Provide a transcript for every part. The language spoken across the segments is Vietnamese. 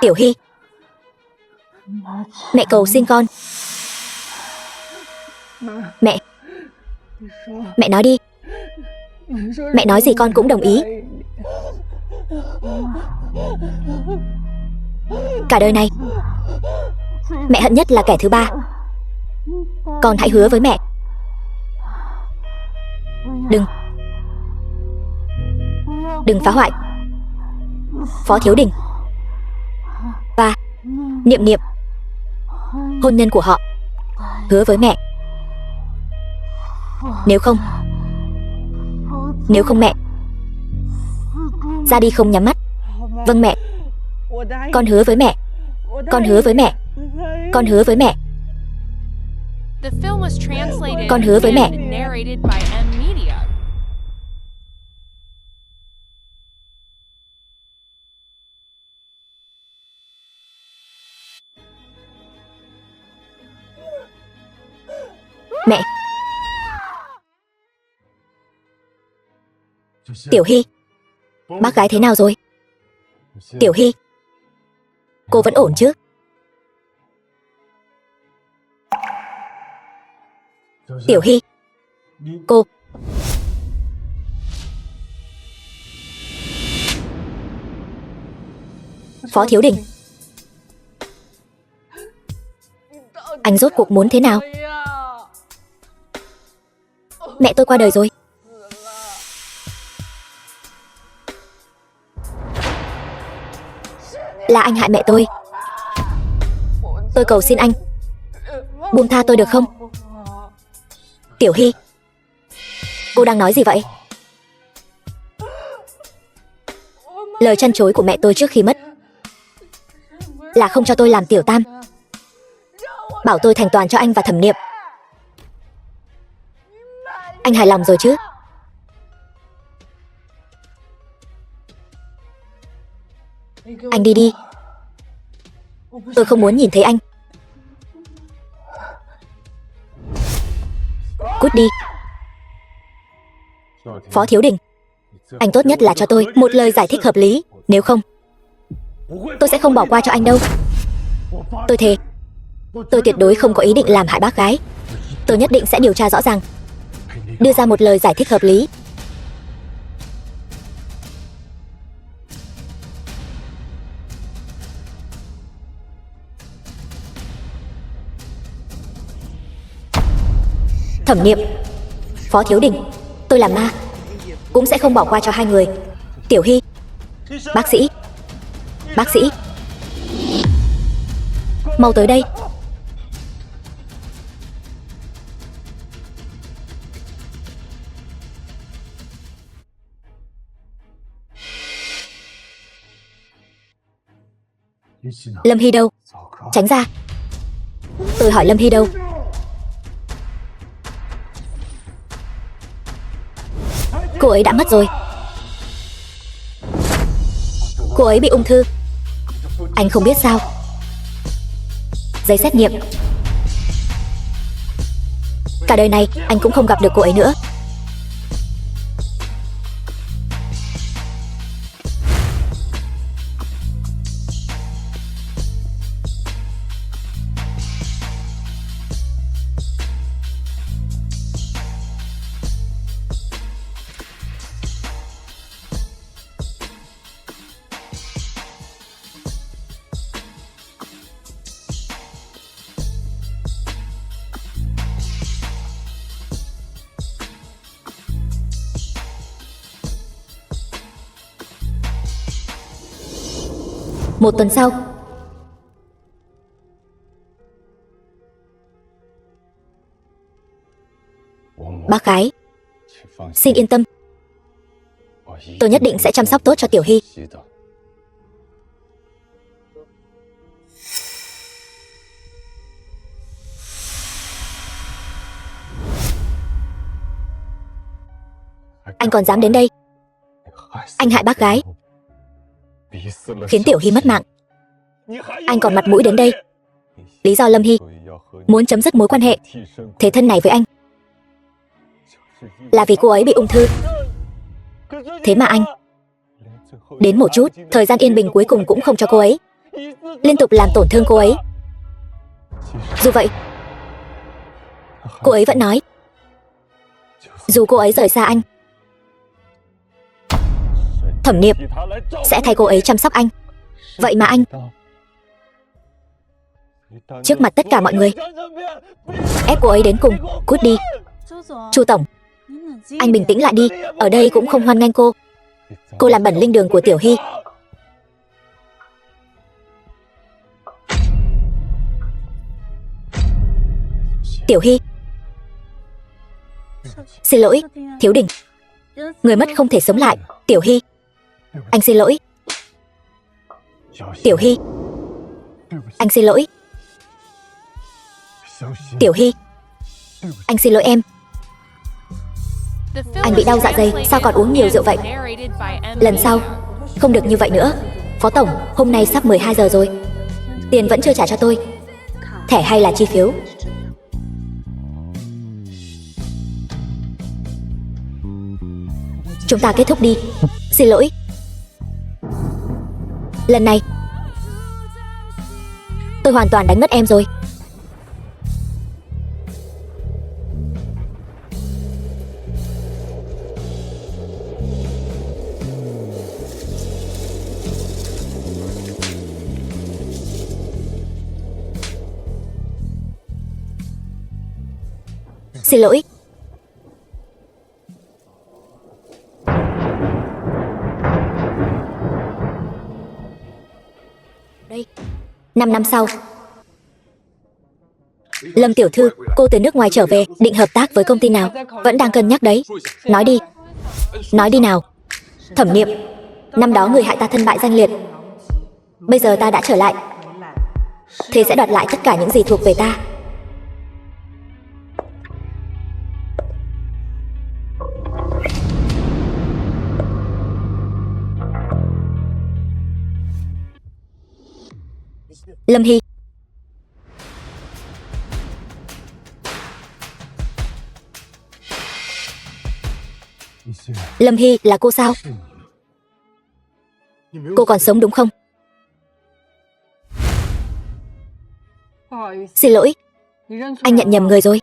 Tiểu Hy, mẹ cầu xin con. Mẹ nói đi. Mẹ nói gì con cũng đồng ý. Cả đời này mẹ hận nhất là kẻ thứ ba. Con hãy hứa với mẹ. Đừng phá hoại Phó Thiếu Đình và Niệm Niệm hôn nhân của họ. Hứa với mẹ. Nếu không mẹ ra đi không nhắm mắt. Vâng mẹ. Con hứa với mẹ. Con hứa với mẹ. Con hứa với mẹ. Con hứa với mẹ. Mẹ. Tiểu Hy, bác gái thế nào rồi? Tiểu Hy, cô vẫn ổn chứ? Tiểu Hy, cô... Phó Thiếu Đình, anh rốt cuộc muốn thế nào? Mẹ tôi qua đời rồi. Là anh hại mẹ tôi. Tôi cầu xin anh, buông tha tôi được không? Tiểu Hy, cô đang nói gì vậy? Lời trăn trối của mẹ tôi trước khi mất là không cho tôi làm tiểu tam, bảo tôi thành toàn cho anh và Thẩm Niệm. Anh hài lòng rồi chứ? Anh đi đi. Tôi không muốn nhìn thấy anh. Cút đi. Phó Thiếu Đình, anh tốt nhất là cho tôi một lời giải thích hợp lý. Nếu không, tôi sẽ không bỏ qua cho anh đâu. Tôi thề, tôi tuyệt đối không có ý định làm hại bác gái. Tôi nhất định sẽ điều tra rõ ràng, đưa ra một lời giải thích hợp lý. Thẩm Niệm, Phó Thiếu Đình, tôi là ma, cũng sẽ không bỏ qua cho hai người. Tiểu Hy, bác sĩ, bác sĩ, mau tới đây. Lâm Hy đâu? Tránh ra. Tôi hỏi Lâm Hy đâu? Cô ấy đã mất rồi. Cô ấy bị ung thư. Anh không biết sao? Giấy xét nghiệm. Cả đời này anh cũng không gặp được cô ấy nữa. Một tuần sau, bác gái, xin yên tâm. Tôi nhất định sẽ chăm sóc tốt cho Tiểu Hy. Anh còn dám đến đây? Anh hại bác gái, khiến Tiểu Hy mất mạng. Anh còn mặt mũi đến đây? Lý do Lâm Hy muốn chấm dứt mối quan hệ thế thân này với anh là vì cô ấy bị ung thư. Thế mà anh Đến một chút, thời gian yên bình cuối cùng cũng không cho cô ấy. Liên tục làm tổn thương cô ấy. Dù vậy, cô ấy vẫn nói, dù cô ấy rời xa anh, Thẩm Niệm sẽ thay cô ấy chăm sóc anh. Vậy mà anh, trước mặt tất cả mọi người, ép cô ấy đến cùng. Cút đi. Chu tổng, anh bình tĩnh lại đi. Ở đây cũng không hoan nghênh cô. Cô làm bẩn linh đường của Tiểu Hy. Tiểu Hy, xin lỗi. Thiếu Đình, người mất không thể sống lại. Tiểu Hy, anh xin lỗi. Tiểu Hy, anh xin lỗi. Tiểu Hy, anh xin lỗi em. Anh bị đau dạ dày, sao còn uống nhiều rượu vậy? Lần sau, không được như vậy nữa. Phó tổng, hôm nay sắp 12 giờ rồi. Tiền vẫn chưa trả cho tôi. Thẻ hay là chi phiếu? Chúng ta kết thúc đi. Xin lỗi. Lần này, tôi hoàn toàn đánh mất em rồi. Xin lỗi. Đây, 5 năm sau, Lâm tiểu thư, cô từ nước ngoài trở về, định hợp tác với công ty nào? Vẫn đang cân nhắc đấy. Nói đi. Nói đi nào. Thẩm Niệm, năm đó người hại ta thân bại danh liệt. Bây giờ ta đã trở lại, thế sẽ đoạt lại tất cả những gì thuộc về ta. Lâm Hy, Lâm Hy là cô sao? Cô còn sống đúng không? Xin lỗi, anh nhận nhầm người rồi.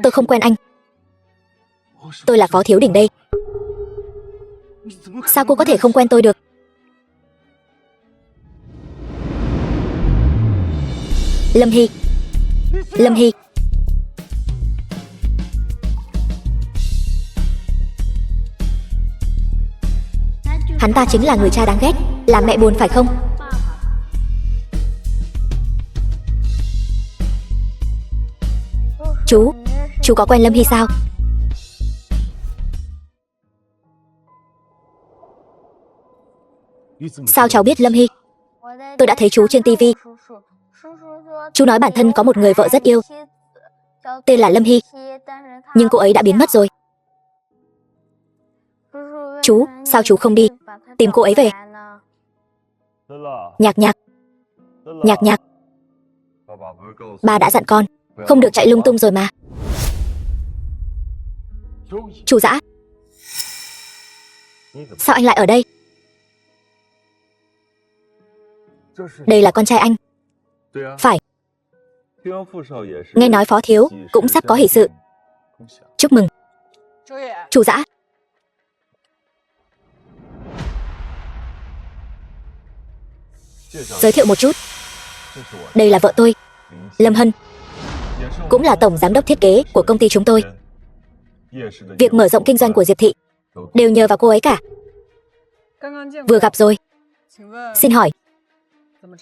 Tôi không quen anh. Tôi là Phó Thiếu Đình đây. Sao cô có thể không quen tôi được? Lâm Hy, Lâm Hy, hắn ta chính là người cha đáng ghét, làm mẹ buồn phải không? Chú có quen Lâm Hy sao? Sao cháu biết Lâm Hy? Tôi đã thấy chú trên tivi. Chú nói bản thân có một người vợ rất yêu, tên là Lâm Hy, nhưng cô ấy đã biến mất rồi. Chú, sao chú không đi tìm cô ấy về? Nhạc Nhạc, Nhạc Nhạc, ba đã dặn con không được chạy lung tung rồi mà. Chú Dã, sao anh lại ở đây? Đây là con trai anh. Phải. Nghe nói Phó Thiếu cũng sắp có hỷ sự. Chúc mừng. Chú Dã, giới thiệu một chút. Đây là vợ tôi, Lâm Hân, cũng là tổng giám đốc thiết kế của công ty chúng tôi. Việc mở rộng kinh doanh của Diệp Thị đều nhờ vào cô ấy cả. Vừa gặp rồi. Xin hỏi,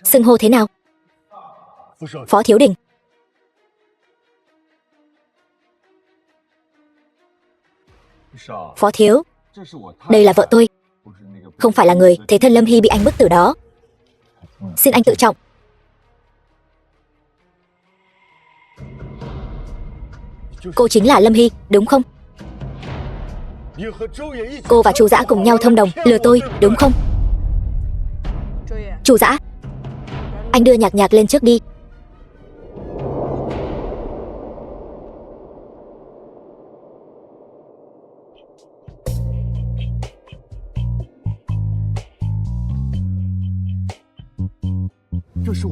xưng hô thế nào? Phó Thiếu Đình. Phó Thiếu, đây là vợ tôi, không phải là người thế thân Lâm Hy bị anh bức tử đó. Xin anh tự trọng. Cô chính là Lâm Hy, đúng không? Cô và chú Dã cùng nhau thông đồng lừa tôi, đúng không? Chú Dã, anh đưa Nhạc Nhạc lên trước đi.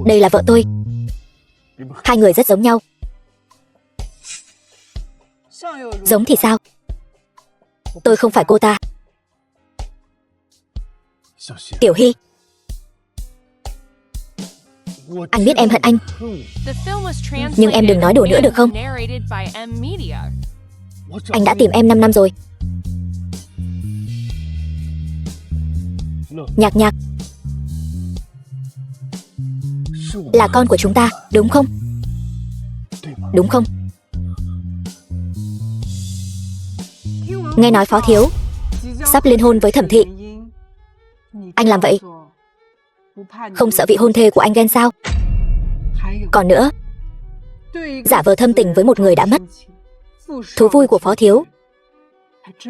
Đây là vợ tôi. Hai người rất giống nhau. Giống thì sao? Tôi không phải cô ta. Tiểu Hy, anh biết em hận anh, nhưng em đừng nói đùa nữa được không? Anh đã tìm em 5 năm rồi. Nhạc Nhạc là con của chúng ta, đúng không? Đúng không? Nghe nói Phó Thiếu sắp liên hôn với Thẩm Thị. Anh làm vậy không sợ vị hôn thê của anh ghen sao? Còn nữa, giả vờ thâm tình với một người đã mất. Thú vui của Phó Thiếu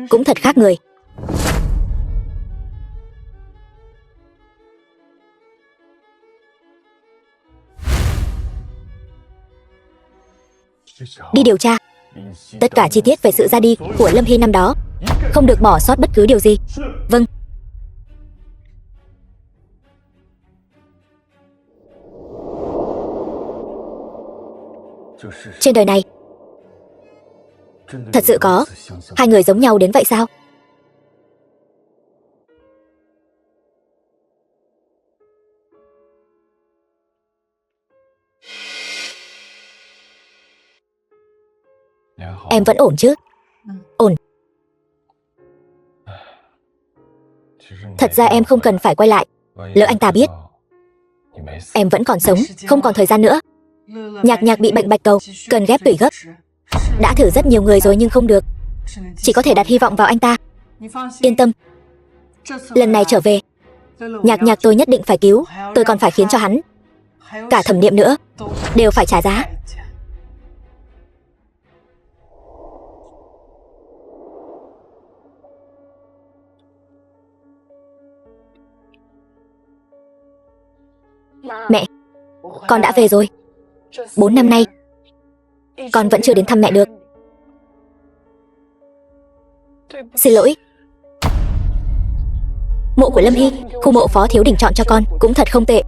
cũng thật khác người. Đi điều tra tất cả chi tiết về sự ra đi của Lâm Hy năm đó, không được bỏ sót bất cứ điều gì. Vâng. Trên đời này thật sự có hai người giống nhau đến vậy sao? Em vẫn ổn chứ? Ổn. Thật ra em không cần phải quay lại. Lỡ anh ta biết em vẫn còn sống, không còn thời gian nữa. Nhạc Nhạc bị bệnh bạch cầu, cần ghép tủy gấp. Đã thử rất nhiều người rồi nhưng không được. Chỉ có thể đặt hy vọng vào anh ta. Yên tâm, lần này trở về, Nhạc Nhạc tôi nhất định phải cứu. Tôi còn phải khiến cho hắn, cả Thẩm Niệm nữa, đều phải trả giá. Mẹ, con đã về rồi. 4 năm nay con vẫn chưa đến thăm mẹ được. Xin lỗi. Mộ của Lâm Hy, khu mộ Phó Thiếu Đình chọn cho con cũng thật không tệ.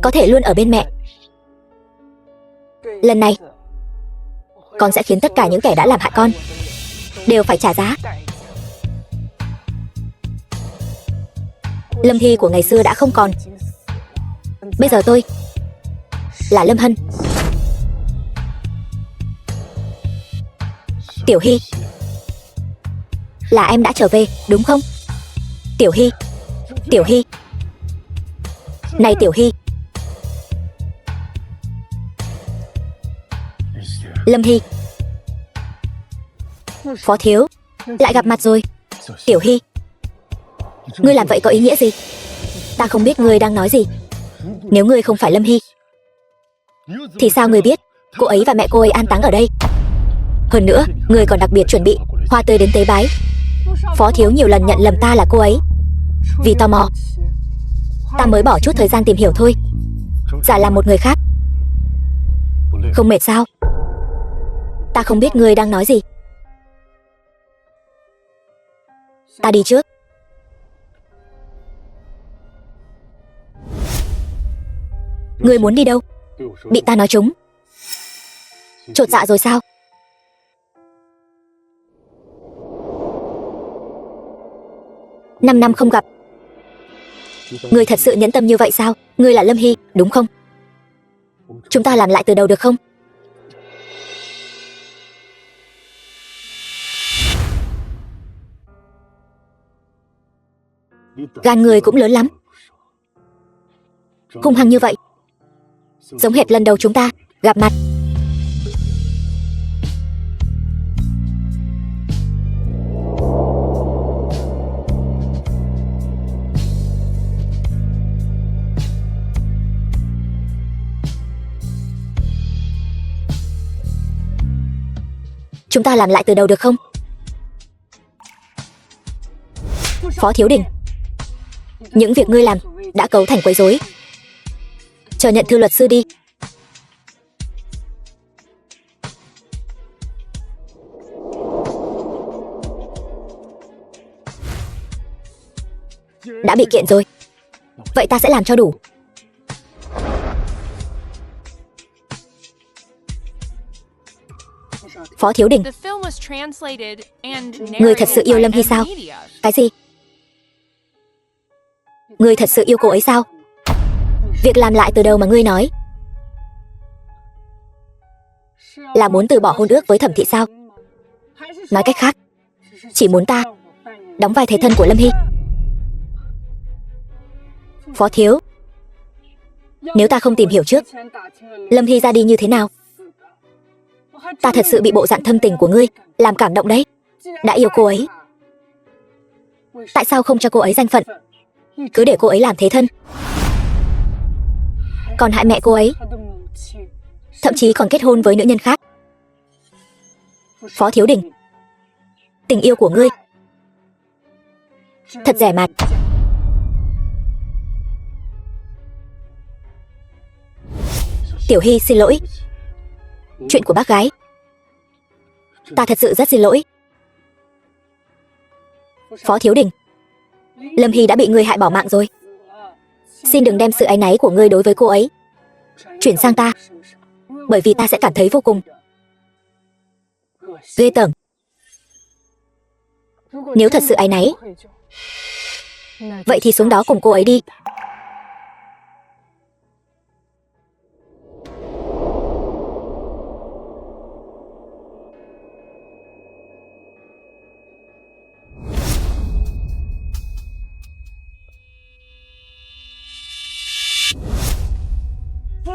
Có thể luôn ở bên mẹ. Lần này con sẽ khiến tất cả những kẻ đã làm hại con đều phải trả giá. Lâm Hy của ngày xưa đã không còn. Bây giờ tôi là Lâm Hân. Tiểu Hy, là em đã trở về, đúng không? Tiểu Hy, Tiểu Hy. Này Tiểu Hy. Lâm Hy. Phó Thiếu, lại gặp mặt rồi. Tiểu Hy, ngươi làm vậy có ý nghĩa gì? Ta không biết ngươi đang nói gì. Nếu ngươi không phải Lâm Hy, thì sao ngươi biết cô ấy và mẹ cô ấy an táng ở đây? Hơn nữa, ngươi còn đặc biệt chuẩn bị hoa tươi đến tế bái. Phó Thiếu nhiều lần nhận lầm ta là cô ấy. Vì tò mò, ta mới bỏ chút thời gian tìm hiểu thôi. Giả làm một người khác. Không mệt sao? Ta không biết ngươi đang nói gì. Ta đi trước. Ngươi muốn đi đâu? Bị ta nói trúng. Chột dạ rồi sao? Năm năm không gặp. Ngươi thật sự nhẫn tâm như vậy sao? Ngươi là Lâm Hy, đúng không? Chúng ta làm lại từ đầu được không? Gan ngươi cũng lớn lắm. Hung hăng như vậy, giống hệt lần đầu chúng ta gặp mặt. Chúng ta làm lại từ đầu được không? Phó Thiếu Đình, những việc ngươi làm đã cấu thành quấy rối. Chờ nhận thư luật sư đi. Đã bị kiện rồi, vậy ta sẽ làm cho đủ. Phó Thiếu Đình, ngươi thật sự yêu Lâm Hy sao? Cái gì? Ngươi thật sự yêu cô ấy sao? Việc làm lại từ đầu mà ngươi nói là muốn từ bỏ hôn ước với Thẩm thị sao? Nói cách khác, chỉ muốn ta đóng vai thế thân của Lâm Hy. Phó Thiếu, nếu ta không tìm hiểu trước Lâm Hy ra đi như thế nào, ta thật sự bị bộ dạng thâm tình của ngươi làm cảm động đấy. Đã yêu cô ấy, tại sao không cho cô ấy danh phận, cứ để cô ấy làm thế thân, còn hại mẹ cô ấy, thậm chí còn kết hôn với nữ nhân khác. Phó Thiếu Đình, tình yêu của ngươi thật rẻ mạt. Tiểu Hy xin lỗi. Chuyện của bác gái, ta thật sự rất xin lỗi. Phó Thiếu Đình, Lâm Hy đã bị ngươi hại bỏ mạng rồi. Xin đừng đem sự áy náy của ngươi đối với cô ấy chuyển sang ta, bởi vì ta sẽ cảm thấy vô cùng ghê tởm. Nếu thật sự áy náy, vậy thì xuống đó cùng cô ấy đi.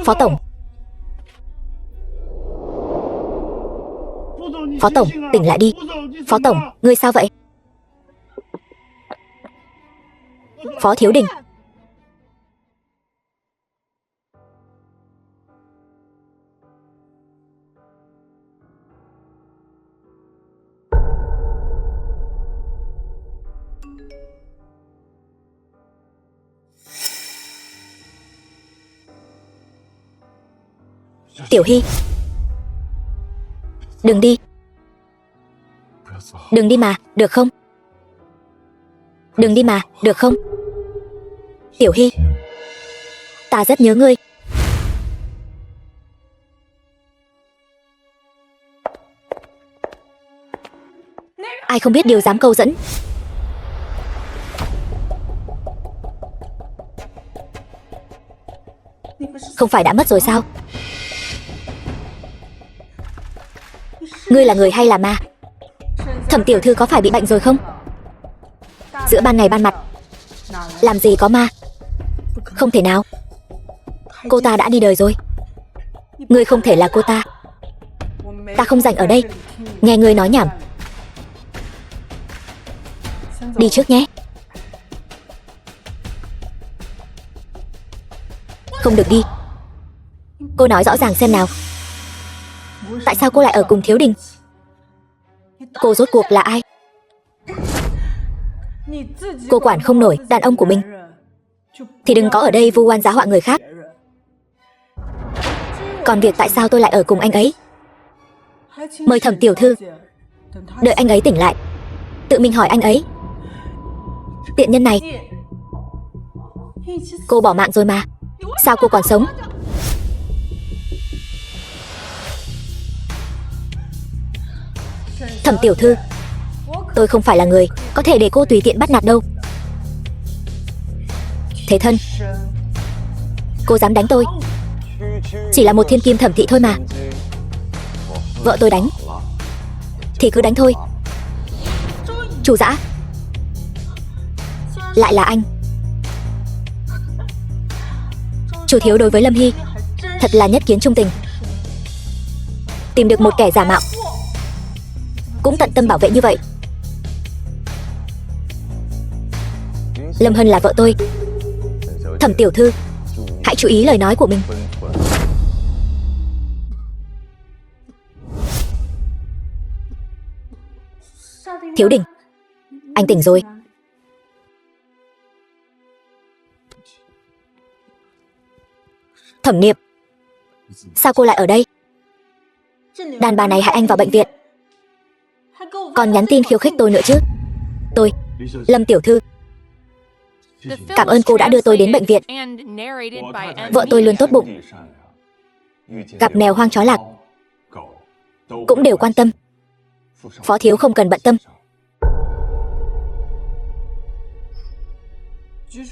Phó Tổng. Phó Tổng, tỉnh lại đi. Phó Tổng, ngươi sao vậy? Phó Thiếu Đình. Tiểu Hy, đừng đi. Đừng đi mà, được không? Đừng đi mà, được không? Tiểu Hy, ta rất nhớ ngươi. Ai không biết điều dám câu dẫn. Không phải đã mất rồi sao? Ngươi là người hay là ma? Thẩm tiểu thư có phải bị bệnh rồi không? Giữa ban ngày ban mặt, làm gì có ma? Không thể nào. Cô ta đã đi đời rồi. Ngươi không thể là cô ta. Ta không rảnh ở đây nghe ngươi nói nhảm. Đi trước nhé. Không được đi. Cô nói rõ ràng xem nào. Tại sao cô lại ở cùng Thiếu Đình? Cô rốt cuộc là ai? Cô quản không nổi đàn ông của mình thì đừng có ở đây vu oan giá họa người khác. Còn việc tại sao tôi lại ở cùng anh ấy, mời Thẩm tiểu thư đợi anh ấy tỉnh lại tự mình hỏi anh ấy. Tiện nhân này, cô bỏ mạng rồi mà, sao cô còn sống? Thẩm tiểu thư, tôi không phải là người có thể để cô tùy tiện bắt nạt đâu. Thế thân, cô dám đánh tôi? Chỉ là một thiên kim Thẩm thị thôi mà. Vợ tôi đánh thì cứ đánh thôi. Chủ Dã, lại là anh. Chủ Thiếu đối với Lâm Hy thật là nhất kiến trung tình. Tìm được một kẻ giả mạo cũng tận tâm bảo vệ như vậy. Lâm Hân là vợ tôi. Thẩm tiểu thư, hãy chú ý lời nói của mình. Thiếu Đình, anh tỉnh rồi. Thẩm Niệm, sao cô lại ở đây? Đàn bà này hại anh vào bệnh viện, còn nhắn tin khiêu khích tôi nữa chứ. Tôi, Lâm tiểu thư, cảm ơn cô đã đưa tôi đến bệnh viện. Vợ tôi luôn tốt bụng, gặp mèo hoang chó lạc cũng đều quan tâm. Phó thiếu không cần bận tâm.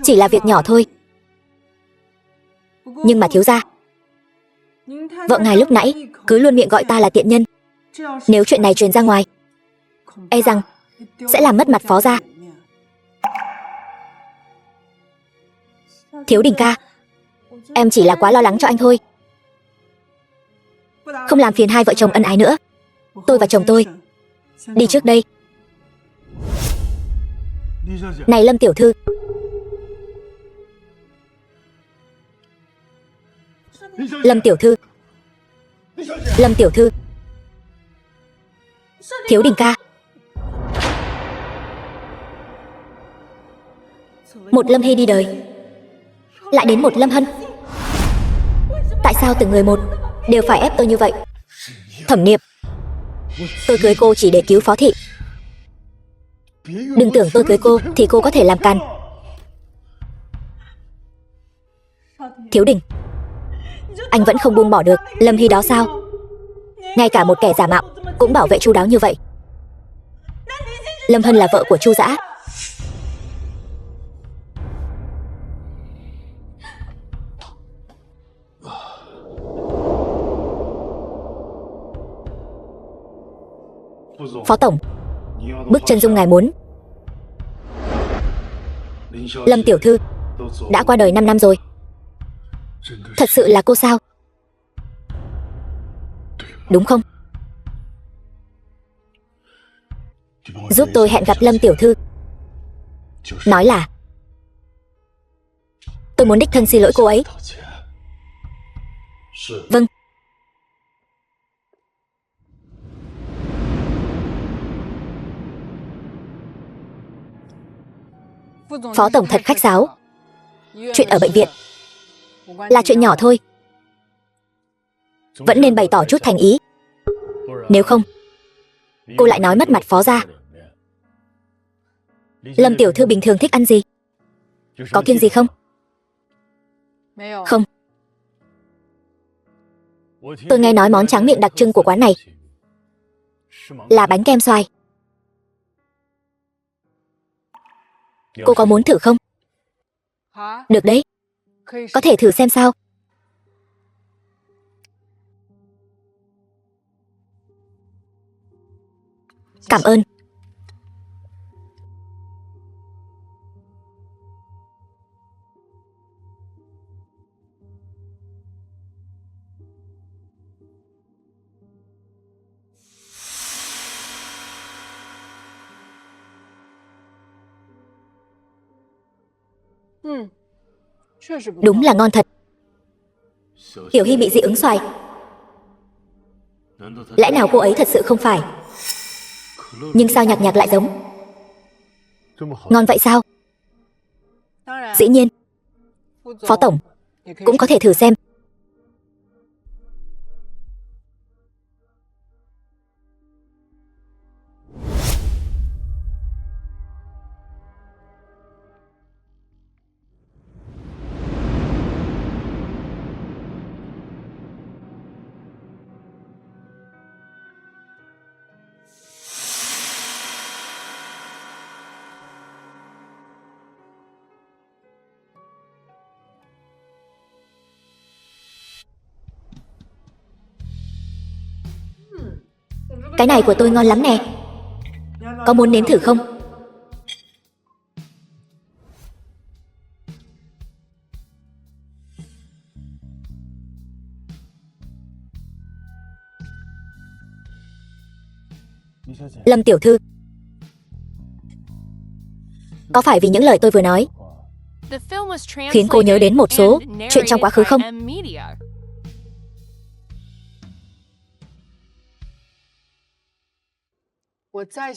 Chỉ là việc nhỏ thôi. Nhưng mà thiếu gia, vợ ngài lúc nãy cứ luôn miệng gọi ta là tiện nhân. Nếu chuyện này truyền ra ngoài, e rằng sẽ làm mất mặt Phó gia. Thiếu Đình ca, em chỉ là quá lo lắng cho anh thôi. Không làm phiền hai vợ chồng ân ái nữa. Tôi và chồng tôi đi trước đây. Này Lâm tiểu thư. Lâm tiểu thư. Lâm tiểu thư. Thiếu Đình ca. Một Lâm Hy đi đời, lại đến một Lâm Hân. Tại sao từng người một đều phải ép tôi như vậy? Thẩm Niệm, tôi cưới cô chỉ để cứu Phó thị. Đừng tưởng tôi cưới cô thì cô có thể làm càn. Thiếu Đình, anh vẫn không buông bỏ được Lâm Hy đó sao? Ngay cả một kẻ giả mạo cũng bảo vệ chu đáo như vậy. Lâm Hân là vợ của Chu Dã. Phó tổng, bước chân dung ngài muốn. Lâm tiểu thư đã qua đời 5 năm rồi. Thật sự là cô sao? Đúng không? Giúp tôi hẹn gặp Lâm tiểu thư. Nói là tôi muốn đích thân xin lỗi cô ấy. Vâng. Phó tổng thật khách sáo. Chuyện ở bệnh viện là chuyện nhỏ thôi, vẫn nên bày tỏ chút thành ý. Nếu không, cô lại nói mất mặt Phó gia. Lâm tiểu thư bình thường thích ăn gì? Có kiêng gì không? Không. Tôi nghe nói món tráng miệng đặc trưng của quán này là bánh kem xoài. Cô có muốn thử không? Được đấy, có thể thử xem sao. Cảm ơn. Đúng là ngon thật. Tiểu Hy bị dị ứng xoài. Lẽ nào cô ấy thật sự không phải? Nhưng sao nhạc nhạc lại giống? Ngon vậy sao? Dĩ nhiên. Phó tổng cũng có thể thử xem. Cái này của tôi ngon lắm nè. Có muốn nếm thử không? Lâm tiểu thư, có phải vì những lời tôi vừa nói khiến cô nhớ đến một số chuyện trong quá khứ không?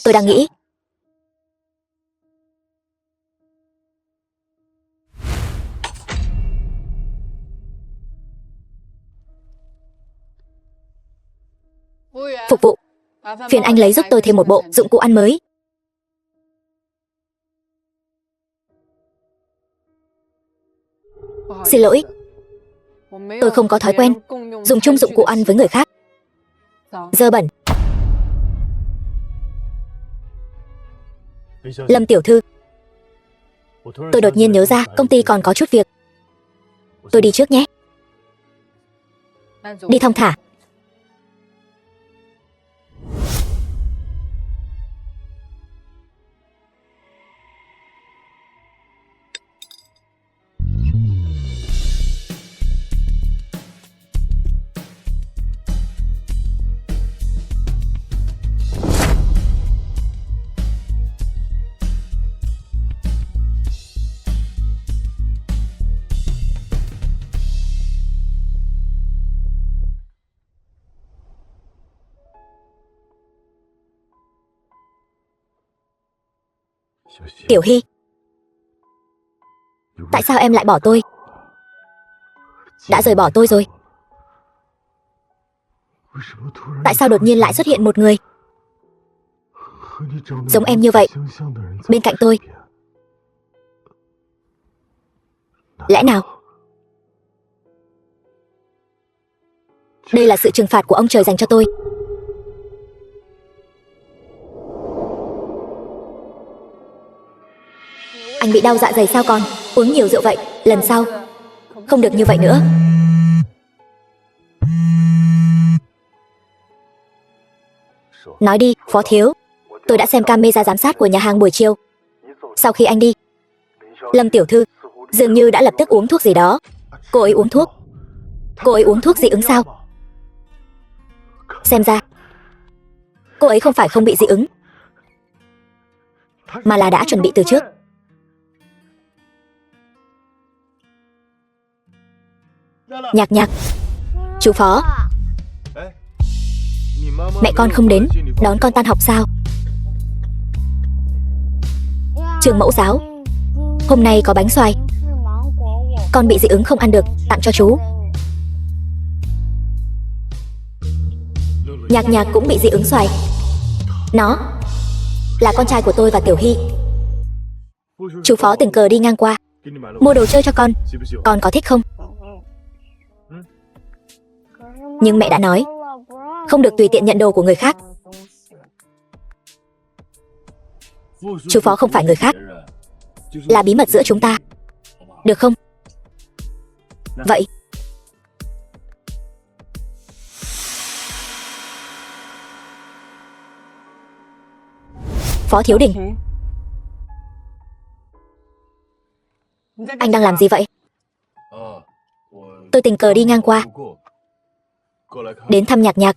Tôi đang nghĩ phục vụ, phiền anh lấy giúp tôi thêm một bộ dụng cụ ăn mới. Xin lỗi, tôi không có thói quen dùng chung dụng cụ ăn với người khác. Dơ bẩn. Lâm tiểu thư, tôi đột nhiên nhớ ra công ty còn có chút việc. Tôi đi trước nhé. Đi thong thả. Tiểu Hy, tại sao em lại bỏ tôi? Đã rời bỏ tôi rồi. Tại sao đột nhiên lại xuất hiện một người giống em như vậy bên cạnh tôi? Lẽ nào đây là sự trừng phạt của ông trời dành cho tôi? Anh bị đau dạ dày sao con? Uống nhiều rượu vậy, lần sau không được như vậy nữa. Nói đi, Phó Thiếu. Tôi đã xem camera giám sát của nhà hàng buổi chiều. Sau khi anh đi, Lâm tiểu thư dường như đã lập tức uống thuốc gì đó. Cô ấy uống thuốc. Cô ấy uống thuốc dị ứng sao? Xem ra cô ấy không phải không bị dị ứng, mà là đã chuẩn bị từ trước. Nhạc Nhạc, chú Phó, mẹ con không đến đón con tan học sao? Trường mẫu giáo, hôm nay có bánh xoài. Con bị dị ứng không ăn được, tặng cho chú. Nhạc Nhạc cũng bị dị ứng xoài. Nó là con trai của tôi và Tiểu Hy. Chú Phó tình cờ đi ngang qua, mua đồ chơi cho con có thích không? Nhưng mẹ đã nói không được tùy tiện nhận đồ của người khác. Chú Phó không phải người khác, là bí mật giữa chúng ta, được không? Vậy Phó Thiếu Đình, anh đang làm gì vậy? Tôi tình cờ đi ngang qua, đến thăm Nhạc Nhạc.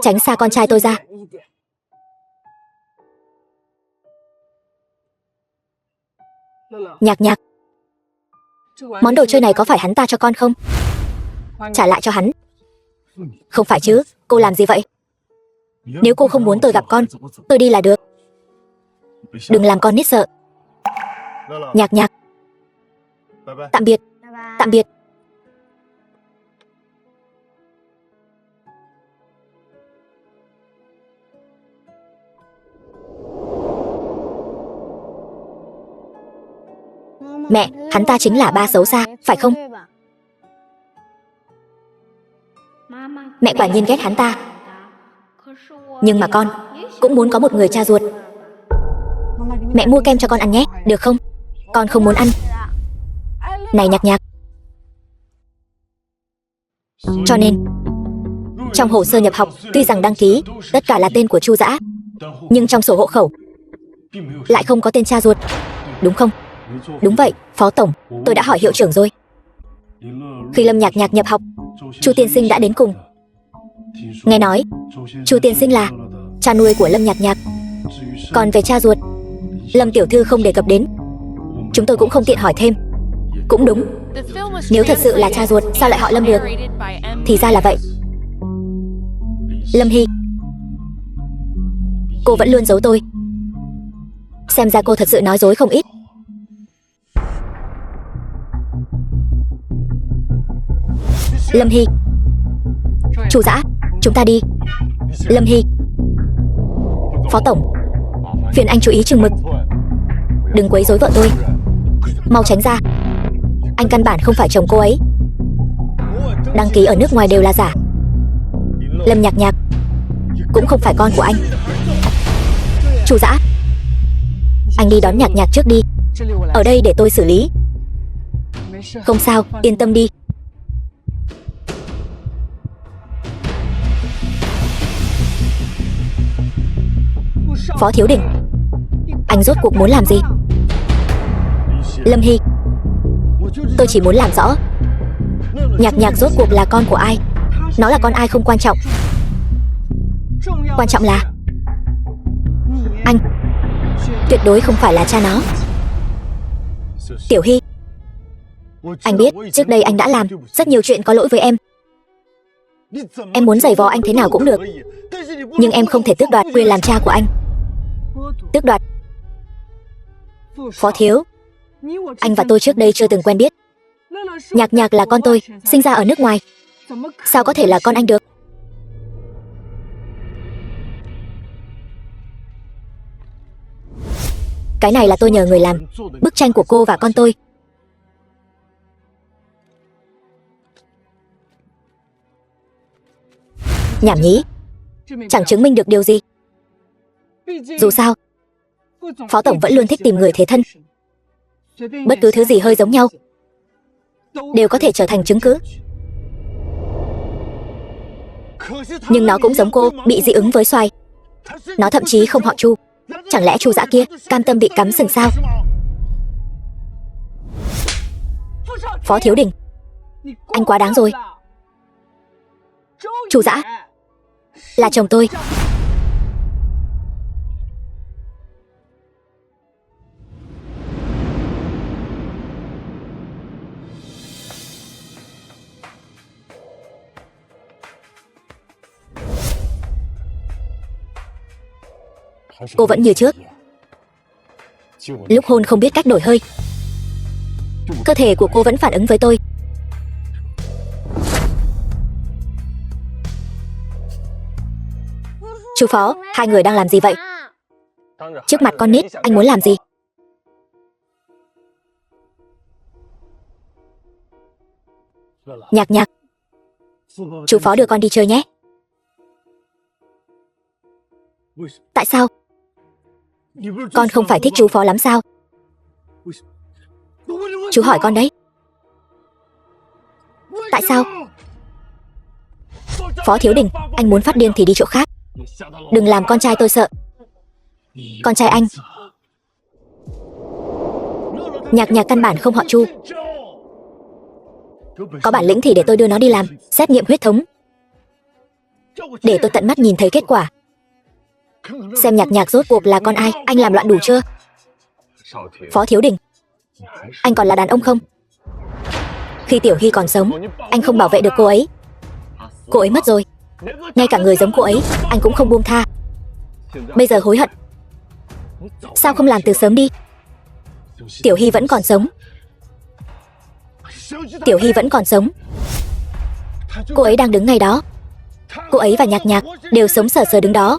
Tránh xa con trai tôi ra. Nhạc Nhạc, món đồ chơi này có phải hắn ta cho con không? Trả lại cho hắn. Không phải chứ, cô làm gì vậy? Nếu cô không muốn tôi gặp con, tôi đi là được. Đừng làm con nít sợ. Nhạc Nhạc, tạm biệt. Tạm biệt. Mẹ, hắn ta chính là ba xấu xa, phải không? Mẹ quả nhiên ghét hắn ta. Nhưng mà con cũng muốn có một người cha ruột. Mẹ mua kem cho con ăn nhé, được không? Con không muốn ăn. Này Nhạc Nhạc. Cho nên trong hồ sơ nhập học tuy rằng đăng ký tất cả là tên của Chu Dã, nhưng trong sổ hộ khẩu lại không có tên cha ruột, đúng không? Đúng vậy, Phó Tổng, tôi đã hỏi hiệu trưởng rồi. Khi Lâm Nhạc Nhạc nhập học, Chu tiên sinh đã đến cùng. Nghe nói Chu tiên sinh là cha nuôi của Lâm Nhạc Nhạc. Còn về cha ruột, Lâm tiểu thư không đề cập đến. Chúng tôi cũng không tiện hỏi thêm. Cũng đúng, nếu thật sự là cha ruột sao lại họ Lâm được? Thì ra là vậy. Lâm Hy, cô vẫn luôn giấu tôi. Xem ra cô thật sự nói dối không ít. Lâm Hy, Chu Dã, chúng ta đi. Lâm Hy, Phó Tổng, phiền anh chú ý chừng mực, đừng quấy rối vợ tôi. Mau tránh ra. Anh căn bản không phải chồng cô ấy. Đăng ký ở nước ngoài đều là giả. Lâm Nhạc Nhạc cũng không phải con của anh. Chu Dã, Anh đi đón Nhạc Nhạc trước đi. Ở đây để tôi xử lý. Không sao, yên tâm đi. Phó Thiếu Đình, anh rốt cuộc muốn làm gì? Lâm Hy, tôi chỉ muốn làm rõ Nhạc Nhạc rốt cuộc là con của ai. Nó là con ai không quan trọng. Quan trọng là anh tuyệt đối không phải là cha nó. Tiểu Hy, anh biết trước đây anh đã làm rất nhiều chuyện có lỗi với em. Em muốn giày vò anh thế nào cũng được, nhưng em không thể tước đoạt quyền làm cha của anh. Tước đoạt? Phó Thiếu, anh và tôi trước đây chưa từng quen biết. Nhạc Nhạc là con tôi, sinh ra ở nước ngoài, sao có thể là con anh được? Cái này là tôi nhờ người làm, bức tranh của cô và con tôi. Nhảm nhí, chẳng chứng minh được điều gì. Dù sao, Phó Tổng vẫn luôn thích tìm người thế thân. Bất cứ thứ gì hơi giống nhau đều có thể trở thành chứng cứ. Nhưng nó cũng giống cô, bị dị ứng với xoài. Nó thậm chí không họ Chu. Chẳng lẽ Chu dã kia cam tâm bị cắm sừng sao? Phó Thiếu Đình, anh quá đáng rồi. Chu dã là chồng tôi. Cô vẫn như trước. Lúc hôn không biết cách đổi hơi. Cơ thể của cô vẫn phản ứng với tôi. Chú Phó, hai người đang làm gì vậy? Trước mặt con nít, anh muốn làm gì? Nhạc Nhạc, chú Phó đưa con đi chơi nhé. Tại sao? Con không phải thích chú Phó lắm sao? Chú hỏi con đấy. Tại sao? Phó Thiếu Đình, anh muốn phát điên thì đi chỗ khác. Đừng làm con trai tôi sợ. Con trai anh, Nhạc Nhạc căn bản không họ Chu. Có bản lĩnh thì để tôi đưa nó đi làm xét nghiệm huyết thống, để tôi tận mắt nhìn thấy kết quả, xem Nhạc Nhạc rốt cuộc là con ai. Anh làm loạn đủ chưa? Phó Thiếu Đình, anh còn là đàn ông không? Khi Tiểu Hy còn sống, anh không bảo vệ được cô ấy. Cô ấy mất rồi, ngay cả người giống cô ấy anh cũng không buông tha. Bây giờ hối hận, sao không làm từ sớm đi? Tiểu Hy vẫn còn sống. Tiểu Hy vẫn còn sống. Cô ấy đang đứng ngay đó. Cô ấy và Nhạc Nhạc đều sống sờ sờ đứng đó.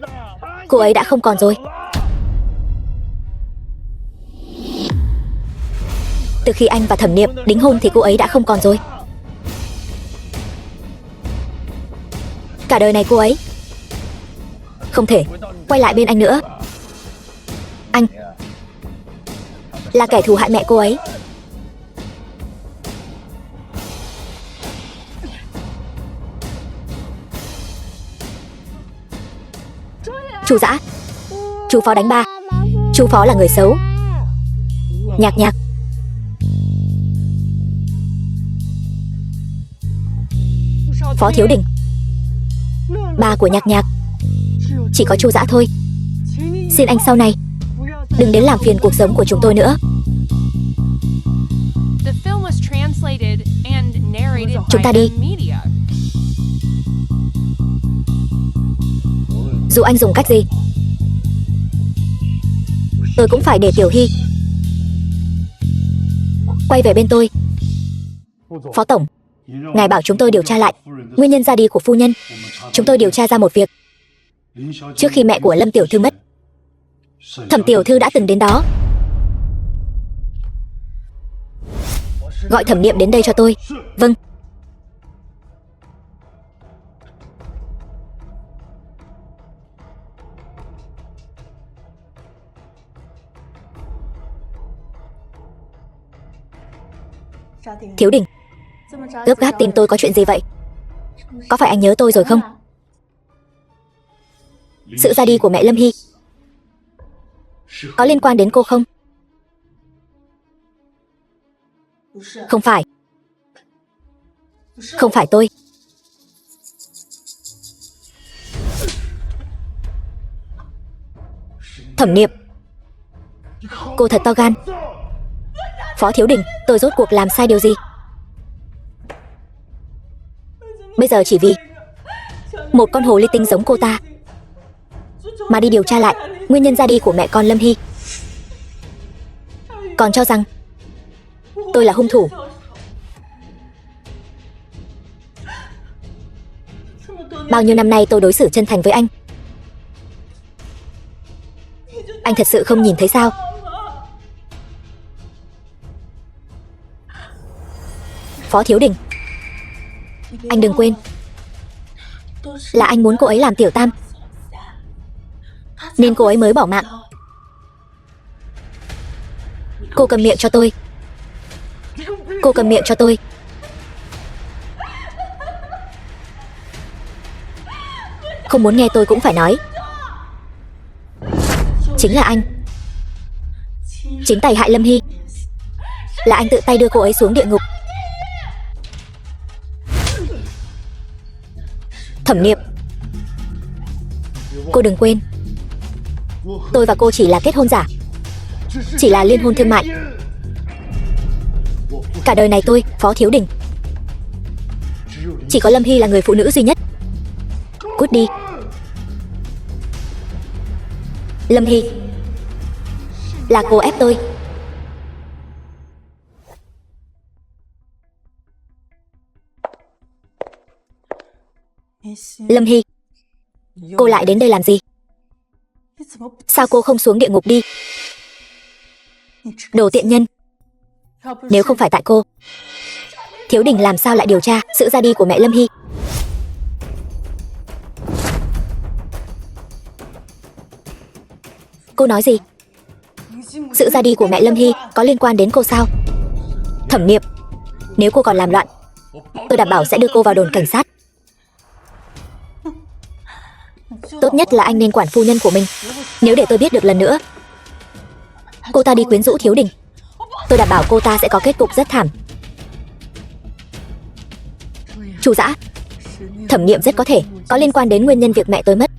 Cô ấy đã không còn rồi. Từ khi anh và Thẩm Niệm đính hôn thì cô ấy đã không còn rồi. Cả đời này cô ấy không thể quay lại bên anh nữa. Anh là kẻ thù hại mẹ cô ấy. Chu dã, chú Phó đánh ba. Chú Phó là người xấu. Nhạc Nhạc, Phó Thiếu Đình, ba của Nhạc Nhạc chỉ có Chu dã thôi. Xin anh sau này đừng đến làm phiền cuộc sống của chúng tôi nữa. Chúng ta đi. Dù anh dùng cách gì, tôi cũng phải để Tiểu Hy quay về bên tôi. Phó Tổng, ngài bảo chúng tôi điều tra lại nguyên nhân ra đi của phu nhân. Chúng tôi điều tra ra một việc. Trước khi mẹ của Lâm Tiểu Thư mất, Thẩm Tiểu Thư đã từng đến đó. Gọi Thẩm Niệm đến đây cho tôi. Vâng. Thiếu Đình, gấp gáp tìm tôi có chuyện gì vậy? Có phải anh nhớ tôi rồi không? Sự ra đi của mẹ Lâm Hy có liên quan đến cô không? Không phải. Không phải tôi. Thẩm Niệm, cô thật to gan. Phó Thiếu Đình, tôi rốt cuộc làm sai điều gì? Bây giờ chỉ vì một con hồ ly tinh giống cô ta mà đi điều tra lại nguyên nhân ra đi của mẹ con Lâm Hy, còn cho rằng tôi là hung thủ. Bao nhiêu năm nay tôi đối xử chân thành với anh, anh thật sự không nhìn thấy sao? Phó Thiếu Đình, anh đừng quên, là anh muốn cô ấy làm tiểu tam, nên cô ấy mới bỏ mạng. Cô cầm miệng cho tôi. Cô cầm miệng cho tôi. Không muốn nghe tôi cũng phải nói. Chính là anh, chính tay hại Lâm Hy. Là anh tự tay đưa cô ấy xuống địa ngục. Thẩm Niệm, cô đừng quên, tôi và cô chỉ là kết hôn giả, chỉ là liên hôn thương mại. Cả đời này tôi, Phó Thiếu Đình, chỉ có Lâm Hy là người phụ nữ duy nhất. Cút đi. Lâm Hy, là cô ép tôi. Lâm Hy, cô lại đến đây làm gì? Sao cô không xuống địa ngục đi? Đồ tiện nhân. Nếu không phải tại cô, Thiếu Đình làm sao lại điều tra sự ra đi của mẹ Lâm Hy? Cô nói gì? Sự ra đi của mẹ Lâm Hy có liên quan đến cô sao? Thẩm Niệm, nếu cô còn làm loạn, tôi đảm bảo sẽ đưa cô vào đồn cảnh sát. Tốt nhất là anh nên quản phu nhân của mình. Nếu để tôi biết được lần nữa cô ta đi quyến rũ Thiếu Đình, tôi đảm bảo cô ta sẽ có kết cục rất thảm. Chu Dã, Thẩm Niệm rất có thể có liên quan đến nguyên nhân việc mẹ tôi mất.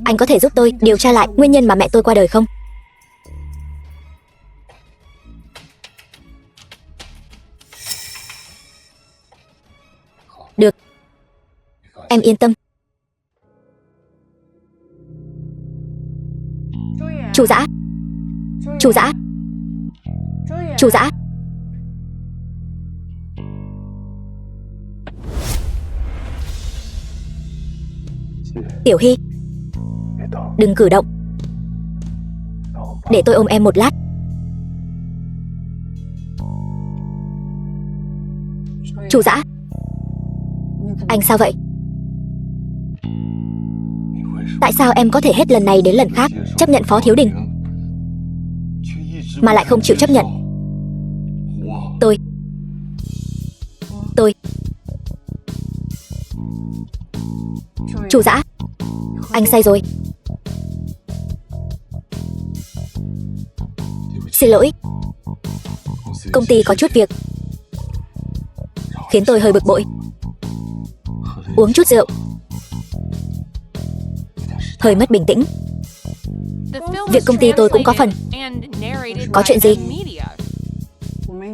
Anh có thể giúp tôi điều tra lại nguyên nhân mà mẹ tôi qua đời không? Được, em yên tâm. Chu Dã, Chu Dã, Chu Dã. Tiểu Hy, đừng cử động. Để tôi ôm em một lát. Chu Dã, anh sao vậy? Tại sao em có thể hết lần này đến lần khác chấp nhận Phó Thiếu Đình, mà lại không chịu chấp nhận tôi? Chu Dã, anh say rồi. Xin lỗi, công ty có chút việc khiến tôi hơi bực bội. Uống chút rượu, hơi mất bình tĩnh. Việc công ty tôi cũng có phần. Có chuyện gì?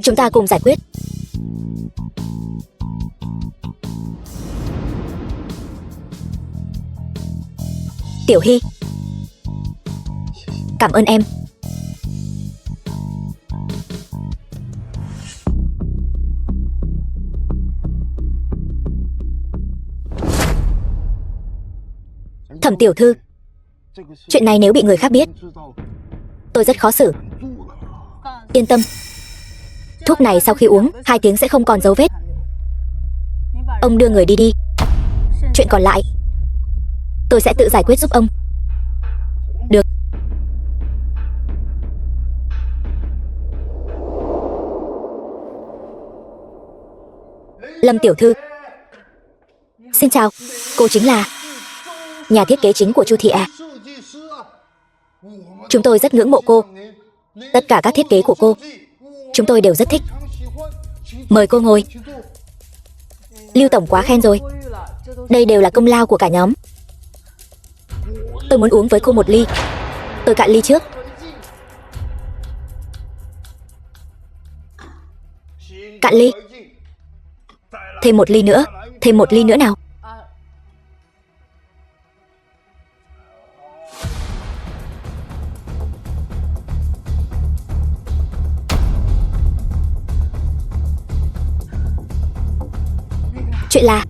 Chúng ta cùng giải quyết. Tiểu Hy, cảm ơn em. Thẩm tiểu thư, chuyện này nếu bị người khác biết, tôi rất khó xử. Yên tâm, thuốc này sau khi uống 2 tiếng sẽ không còn dấu vết. Ông đưa người đi đi. Chuyện còn lại tôi sẽ tự giải quyết giúp ông. Được. Lâm tiểu thư. Xin chào, cô chính là nhà thiết kế chính của Chu thị à? Chúng tôi rất ngưỡng mộ cô. Tất cả các thiết kế của cô chúng tôi đều rất thích. Mời cô ngồi. Lưu tổng quá khen rồi. Đây đều là công lao của cả nhóm. Tôi muốn uống với cô một ly. Tôi cạn ly trước. Cạn ly. Thêm một ly nữa. Thêm một ly nữa nào. Chuyện là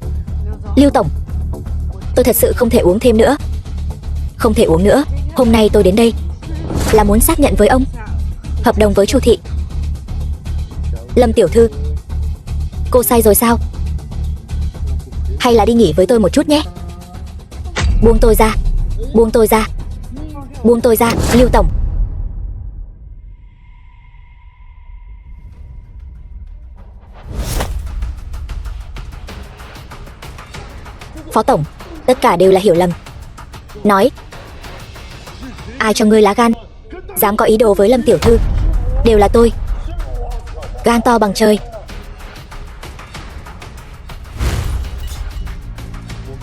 Lưu tổng, tôi thật sự không thể uống thêm nữa. Không thể uống nữa. Hôm nay tôi đến đây là muốn xác nhận với ông hợp đồng với Chu thị. Lâm tiểu thư, cô say rồi sao? Hay là đi nghỉ với tôi một chút nhé. Buông tôi ra. Buông tôi ra. Buông tôi ra, Lưu tổng. Phó tổng, tất cả đều là hiểu lầm. Nói, ai cho ngươi lá gan dám có ý đồ với Lâm tiểu thư? Đều là tôi. Gan to bằng trời.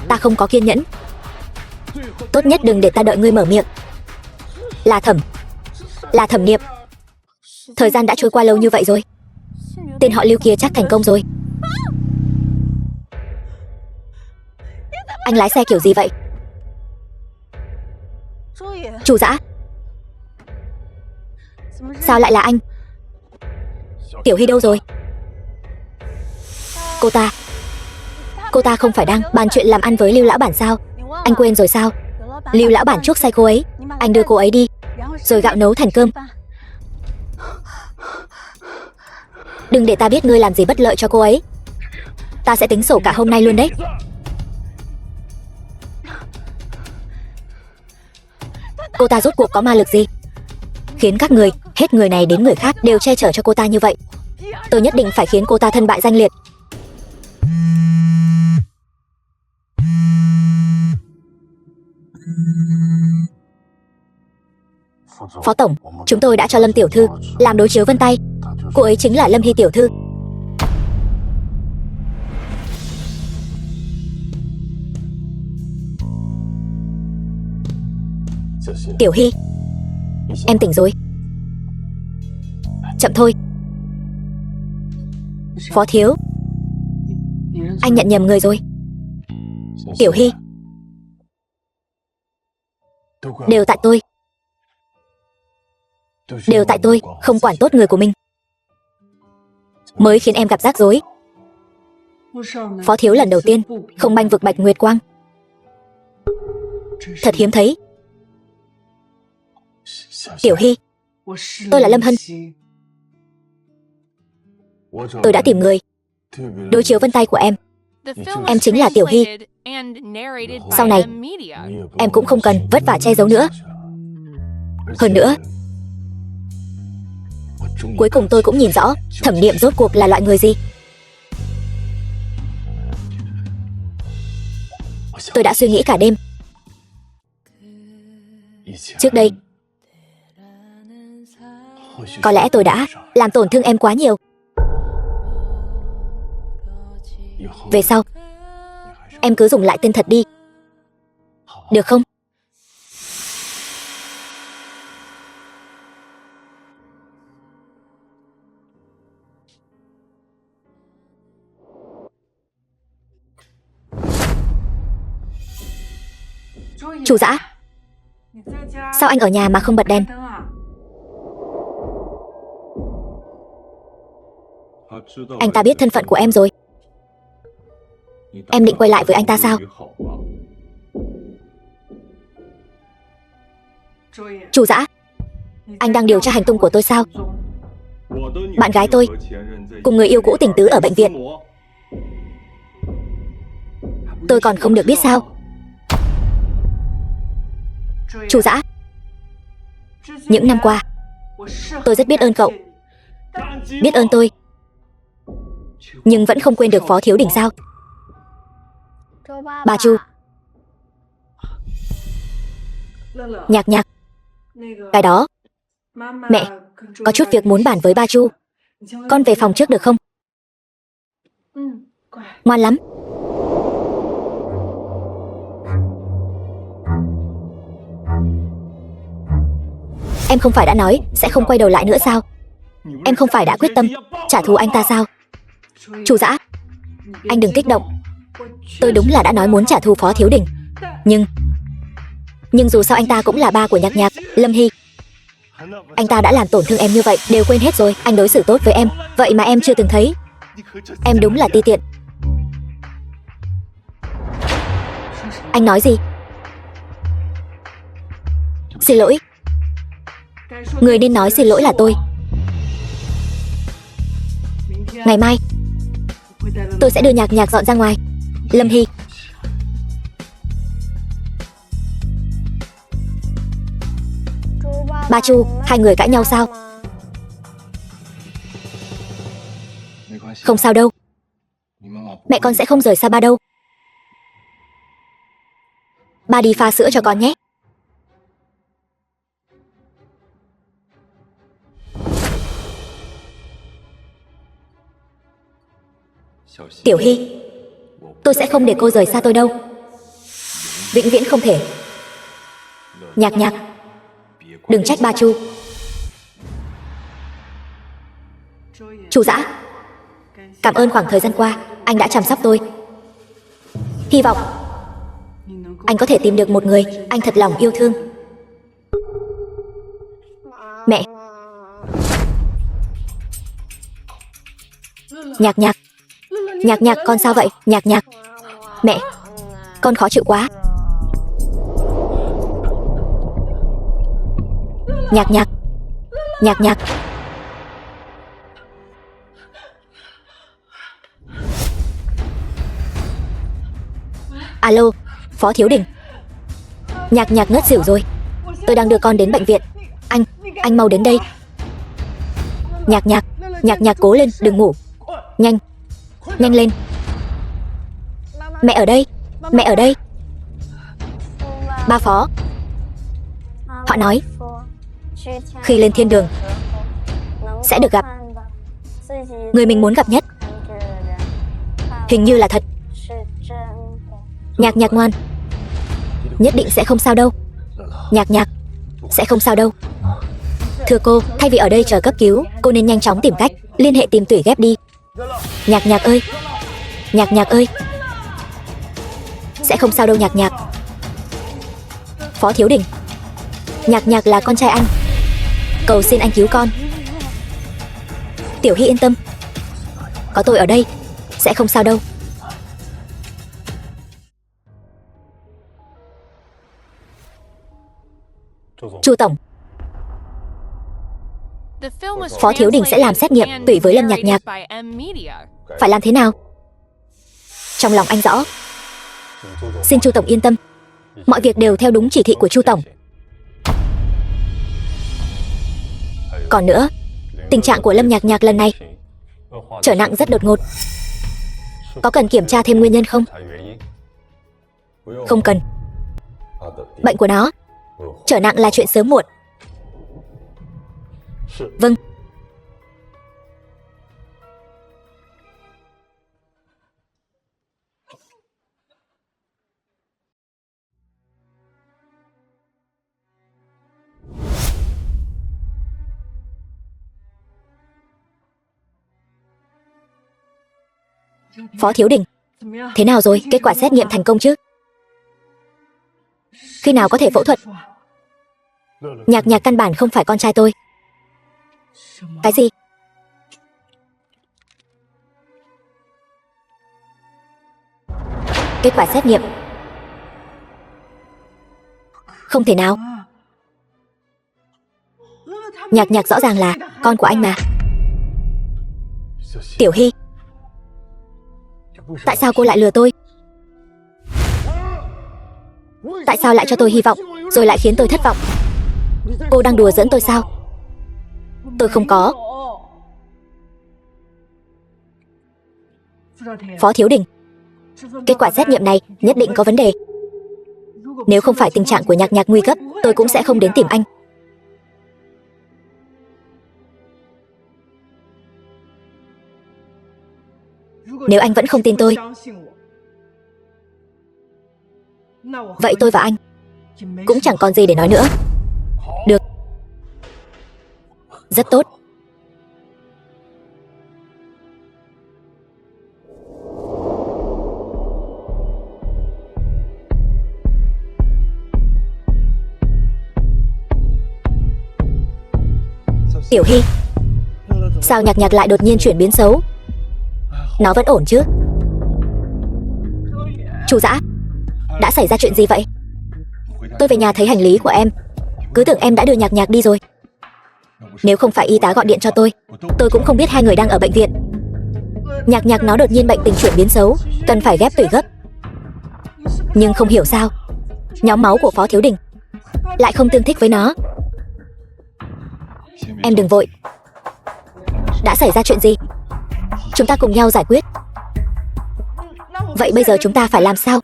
Ta không có kiên nhẫn. Tốt nhất đừng để ta đợi ngươi mở miệng. Là Thẩm Niệm. Thời gian đã trôi qua lâu như vậy rồi. Tên họ Lưu kia chắc thành công rồi. Anh lái xe kiểu gì vậy? Chu Dã. Sao lại là anh? Tiểu Hy đâu rồi? Cô ta không phải đang bàn chuyện làm ăn với Lưu lão bản sao? Anh quên rồi sao? Lưu lão bản chuốc say cô ấy. Anh đưa cô ấy đi, rồi gạo nấu thành cơm. Đừng để ta biết ngươi làm gì bất lợi cho cô ấy. Ta sẽ tính sổ cả hôm nay luôn đấy. Cô ta rốt cuộc có ma lực gì khiến các người, hết người này đến người khác đều che chở cho cô ta như vậy? Tôi nhất định phải khiến cô ta thân bại danh liệt. Phó tổng, chúng tôi đã cho Lâm tiểu thư làm đối chiếu vân tay. Cô ấy chính là Lâm Hy tiểu thư. Tiểu Hy, em tỉnh rồi. Chậm thôi. Phó thiếu, anh nhận nhầm người rồi. Tiểu Hy, đều tại tôi. Đều tại tôi không quản tốt người của mình, mới khiến em gặp rắc rối. Phó thiếu lần đầu tiên không banh vực Bạch Nguyệt Quang, thật hiếm thấy. Tiểu Hy, tôi là Lâm Hân. Tôi đã tìm người đối chiếu vân tay của em. Em chính là Tiểu Hy. Sau này em cũng không cần vất vả che giấu nữa. Hơn nữa, cuối cùng tôi cũng nhìn rõ Thẩm Niệm rốt cuộc là loại người gì. Tôi đã suy nghĩ cả đêm. Trước đây có lẽ tôi đã làm tổn thương em quá nhiều. Về sau em cứ dùng lại tên thật đi, được không? Chu Dã, sao anh ở nhà mà không bật đèn? Anh ta biết thân phận của em rồi. Em định quay lại với anh ta sao? Chu Dã, anh đang điều tra hành tung của tôi sao? Bạn gái tôi cùng người yêu cũ tình tứ ở bệnh viện, tôi còn không được biết sao? Chu Dã, những năm qua tôi rất biết ơn cậu. Biết ơn tôi nhưng vẫn không quên được Phó Thiếu Đình sao? Ba Chu. Nhạc Nhạc. Cái đó. Mẹ, có chút việc muốn bàn với ba Chu. Con về phòng trước được không? Ngoan lắm. Em không phải đã nói sẽ không quay đầu lại nữa sao? Em không phải đã quyết tâm trả thù anh ta sao? Chu Dã, anh đừng kích động. Tôi đúng là đã nói muốn trả thù Phó Thiếu Đình, nhưng dù sao anh ta cũng là ba của Nhạc Nhạc, Lâm Hy. Anh ta đã làm tổn thương em như vậy, đều quên hết rồi. Anh đối xử tốt với em, vậy mà em chưa từng thấy. Em đúng là ti tiện. Anh nói gì? Xin lỗi. Người nên nói xin lỗi là tôi. Ngày mai tôi sẽ đưa Nhạc Nhạc dọn ra ngoài. Lâm Hy. Ba Chu, hai người cãi nhau sao? Không sao đâu. Mẹ con sẽ không rời xa ba đâu. Ba đi pha sữa cho con nhé. Tiểu Hy, tôi sẽ không để cô rời xa tôi đâu. Vĩnh viễn không thể. Nhạc Nhạc, đừng trách ba Chu. Chu Dã, cảm ơn khoảng thời gian qua anh đã chăm sóc tôi. Hy vọng anh có thể tìm được một người anh thật lòng yêu thương. Mẹ. Nhạc Nhạc. Nhạc Nhạc, con sao vậy? Nhạc Nhạc. Mẹ, con khó chịu quá. Nhạc Nhạc. Nhạc Nhạc. Alo, Phó Thiếu Đình. Nhạc Nhạc ngất xỉu rồi. Tôi đang đưa con đến bệnh viện. Anh mau đến đây. Nhạc Nhạc. Nhạc Nhạc cố lên, đừng ngủ. Nhanh lên. Mẹ ở đây. Mẹ ở đây. Ba Phó. Họ nói khi lên thiên đường sẽ được gặp người mình muốn gặp nhất. Hình như là thật. Nhạc Nhạc ngoan. Nhất định sẽ không sao đâu. Nhạc Nhạc sẽ không sao đâu. Thưa cô, thay vì ở đây chờ cấp cứu, cô nên nhanh chóng tìm cách liên hệ tìm tủy ghép đi. Nhạc Nhạc ơi. Nhạc Nhạc ơi. Sẽ không sao đâu Nhạc Nhạc. Phó Thiếu Đình, Nhạc Nhạc là con trai anh. Cầu xin anh cứu con. Tiểu Hy yên tâm, có tôi ở đây, sẽ không sao đâu. Chu tổng, Phó Thiếu Đình sẽ làm xét nghiệm tủy với Lâm Nhạc Nhạc. Phải làm thế nào? Trong lòng anh rõ. Xin Chu tổng yên tâm, mọi việc đều theo đúng chỉ thị của Chu tổng. Còn nữa, tình trạng của Lâm Nhạc Nhạc lần này trở nặng rất đột ngột. Có cần kiểm tra thêm nguyên nhân không? Không cần. Bệnh của nó trở nặng là chuyện sớm muộn. Vâng. Phó Thiếu Đình, thế nào rồi? Kết quả xét nghiệm thành công chứ? Khi nào có thể phẫu thuật? Nhạc Nhạc căn bản không phải con trai tôi. Cái gì? Kết quả xét nghiệm không thể nào. Nhạc Nhạc rõ ràng là con của anh mà. Tiểu Hy, tại sao cô lại lừa tôi? Tại sao lại cho tôi hy vọng, rồi lại khiến tôi thất vọng? Cô đang đùa giỡn tôi sao? Tôi không có. Phó Thiếu Đình, kết quả xét nghiệm này nhất định có vấn đề. Nếu không phải tình trạng của Nhạc Nhạc nguy cấp, tôi cũng sẽ không đến tìm anh. Nếu anh vẫn không tin tôi, vậy tôi và anh cũng chẳng còn gì để nói nữa. Được. Rất tốt. Tiểu Hy, sao Nhạc Nhạc lại đột nhiên chuyển biến xấu? Nó vẫn ổn chứ? Chu Dã, đã xảy ra chuyện gì vậy? Tôi về nhà thấy hành lý của em, cứ tưởng em đã đưa Nhạc Nhạc đi rồi. Nếu không phải y tá gọi điện cho tôi cũng không biết hai người đang ở bệnh viện. Nhạc Nhạc nó đột nhiên bệnh tình chuyển biến xấu, cần phải ghép tủy gấp. Nhưng không hiểu sao, nhóm máu của Phó Thiếu Đình lại không tương thích với nó. Em đừng vội. Đã xảy ra chuyện gì? Chúng ta cùng nhau giải quyết. Vậy bây giờ chúng ta phải làm sao?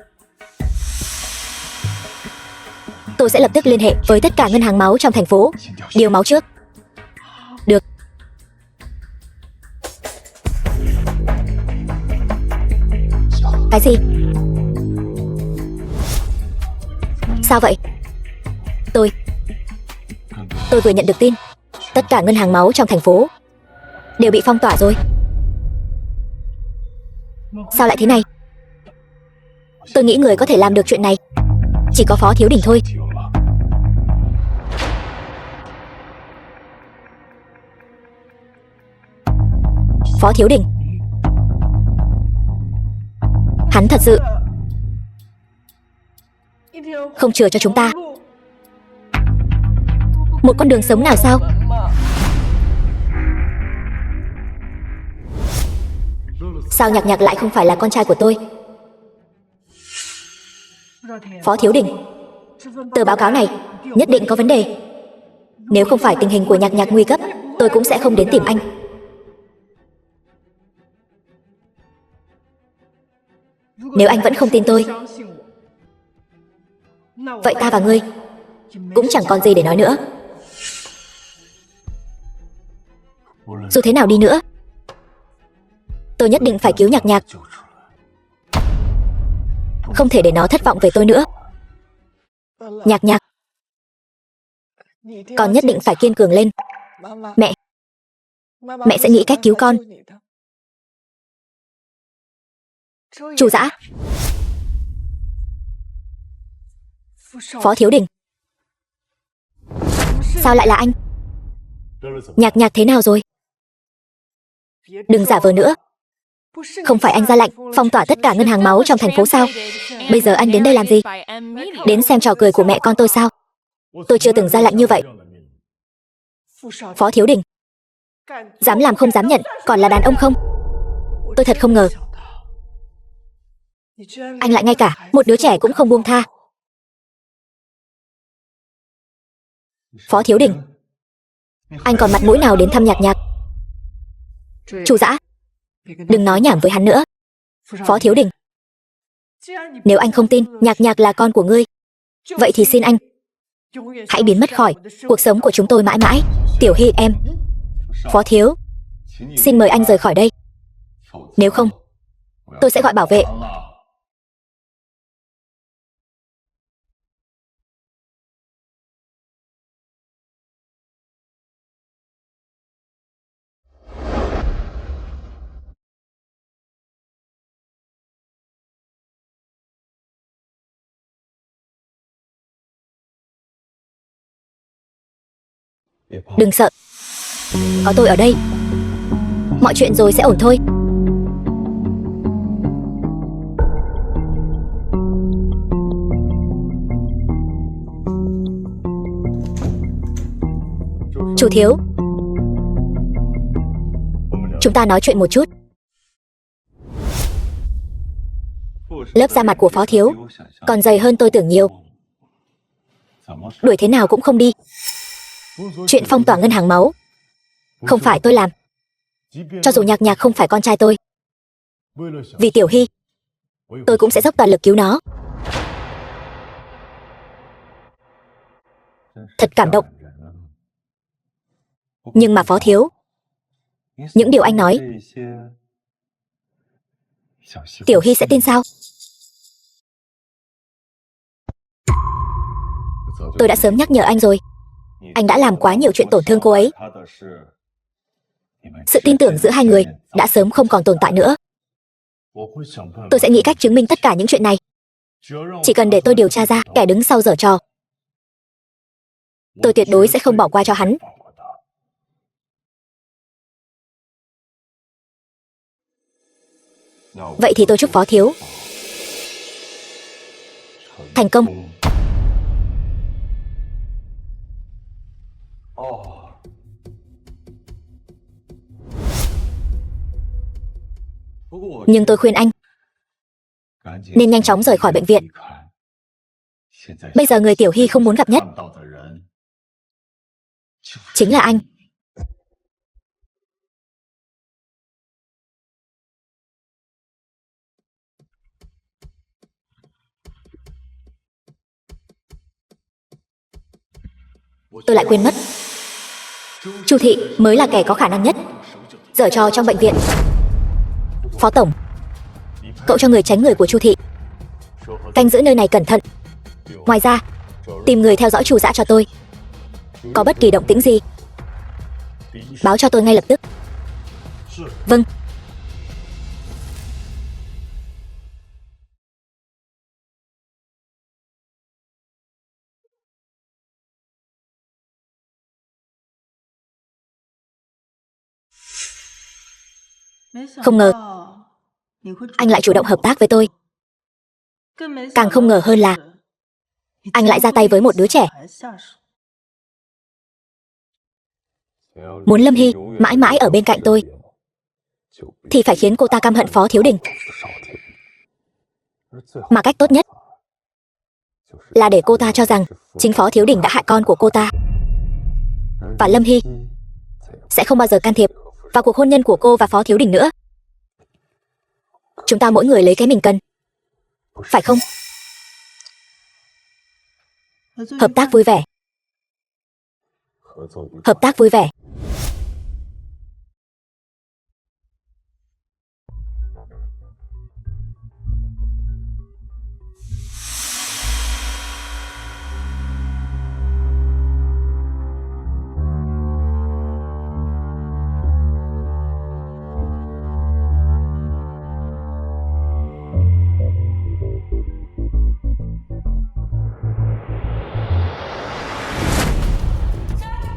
Tôi sẽ lập tức liên hệ với tất cả ngân hàng máu trong thành phố, điều máu trước. Được. Cái gì? Sao vậy? Tôi vừa nhận được tin, tất cả ngân hàng máu trong thành phố đều bị phong tỏa rồi. Sao lại thế này? Tôi nghĩ người có thể làm được chuyện này chỉ có Phó Thiếu Đình thôi. Phó Thiếu Đình, hắn thật sự không chừa cho chúng ta một con đường sống nào sao? Sao Nhạc Nhạc lại không phải là con trai của tôi? Phó Thiếu Đình, tờ báo cáo này nhất định có vấn đề. Nếu không phải tình hình của Nhạc Nhạc nguy cấp, tôi cũng sẽ không đến tìm anh. Nếu anh vẫn không tin tôi, vậy ta và ngươi cũng chẳng còn gì để nói nữa. Dù thế nào đi nữa, tôi nhất định phải cứu Nhạc Nhạc. Không thể để nó thất vọng về tôi nữa. Nhạc Nhạc, con nhất định phải kiên cường lên. Mẹ sẽ nghĩ cách cứu con. Chu Dã, Phó Thiếu Đình, sao lại là anh? Nhạc Nhạc thế nào rồi? Đừng giả vờ nữa. Không phải anh ra lệnh phong tỏa tất cả ngân hàng máu trong thành phố sao? Bây giờ anh đến đây làm gì? Đến xem trò cười của mẹ con tôi sao? Tôi chưa từng ra lệnh như vậy. Phó Thiếu Đình, dám làm không dám nhận, còn là đàn ông không? Tôi thật không ngờ anh lại ngay cả một đứa trẻ cũng không buông tha. Phó Thiếu Đình, anh còn mặt mũi nào đến thăm Nhạc Nhạc? Chu Dã, đừng nói nhảm với hắn nữa. Phó Thiếu Đình, nếu anh không tin Nhạc Nhạc là con của ngươi, vậy thì xin anh hãy biến mất khỏi cuộc sống của chúng tôi mãi mãi. Tiểu Hy em. Phó Thiếu, xin mời anh rời khỏi đây. Nếu không, tôi sẽ gọi bảo vệ. Đừng sợ, có tôi ở đây, mọi chuyện rồi sẽ ổn thôi. Chủ Thiếu, chúng ta nói chuyện một chút. Lớp da mặt của Phó Thiếu còn dày hơn tôi tưởng nhiều. Đuổi thế nào cũng không đi. Chuyện phong tỏa ngân hàng máu không phải tôi làm. Cho dù Nhạc Nhạc không phải con trai tôi, Vì Tiểu Hy, tôi cũng sẽ dốc toàn lực cứu nó. Thật cảm động. Nhưng mà Phó Thiếu, những điều anh nói, Tiểu Hy sẽ tin sao? Tôi đã sớm nhắc nhở anh rồi. Anh đã làm quá nhiều chuyện tổn thương cô ấy. Sự tin tưởng giữa hai người đã sớm không còn tồn tại nữa. Tôi sẽ nghĩ cách chứng minh tất cả những chuyện này. Chỉ cần để tôi điều tra ra kẻ đứng sau giở trò, tôi tuyệt đối sẽ không bỏ qua cho hắn. Vậy thì tôi chúc Phó Thiếu thành công. Nhưng tôi khuyên anh nên nhanh chóng rời khỏi bệnh viện. Bây giờ người Tiểu Hy không muốn gặp nhất chính là anh. Tôi lại quên mất, Chu Thị mới là kẻ có khả năng nhất giở trò trong bệnh viện. Phó Tổng, cậu cho người tránh người của Chu Thị, canh giữ nơi này cẩn thận. Ngoài ra, tìm người theo dõi Chu Dã cho tôi. Có bất kỳ động tĩnh gì, báo cho tôi ngay lập tức. Vâng. Không ngờ anh lại chủ động hợp tác với tôi. Càng không ngờ hơn là anh lại ra tay với một đứa trẻ. Muốn Lâm Hy mãi mãi ở bên cạnh tôi thì phải khiến cô ta căm hận Phó Thiếu Đình. Mà cách tốt nhất là để cô ta cho rằng chính Phó Thiếu Đình đã hại con của cô ta. Và Lâm Hy sẽ không bao giờ can thiệp vào cuộc hôn nhân của cô và Phó Thiếu Đình nữa. Chúng ta mỗi người lấy cái mình cần, phải không? Hợp tác vui vẻ. Hợp tác vui vẻ.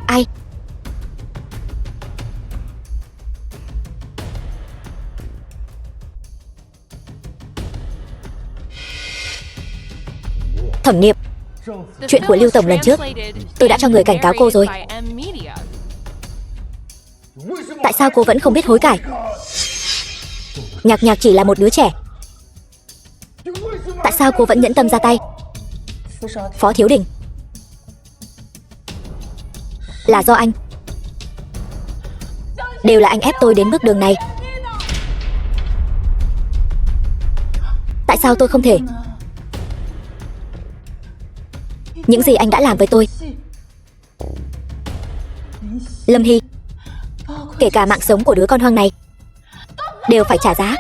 Ai? Thẩm Niệm, chuyện của Lưu Tổng lần trước tôi đã cho người cảnh cáo cô rồi. Tại sao cô vẫn không biết hối cải? Nhạc Nhạc chỉ là một đứa trẻ. Tại sao cô vẫn nhẫn tâm ra tay? Phó Thiếu Đình, là do anh. Đều là anh ép tôi đến bước đường này. Tại sao tôi không thể? Những gì anh đã làm với tôi, Lâm Hy, kể cả mạng sống của đứa con hoang này, đều phải trả giá.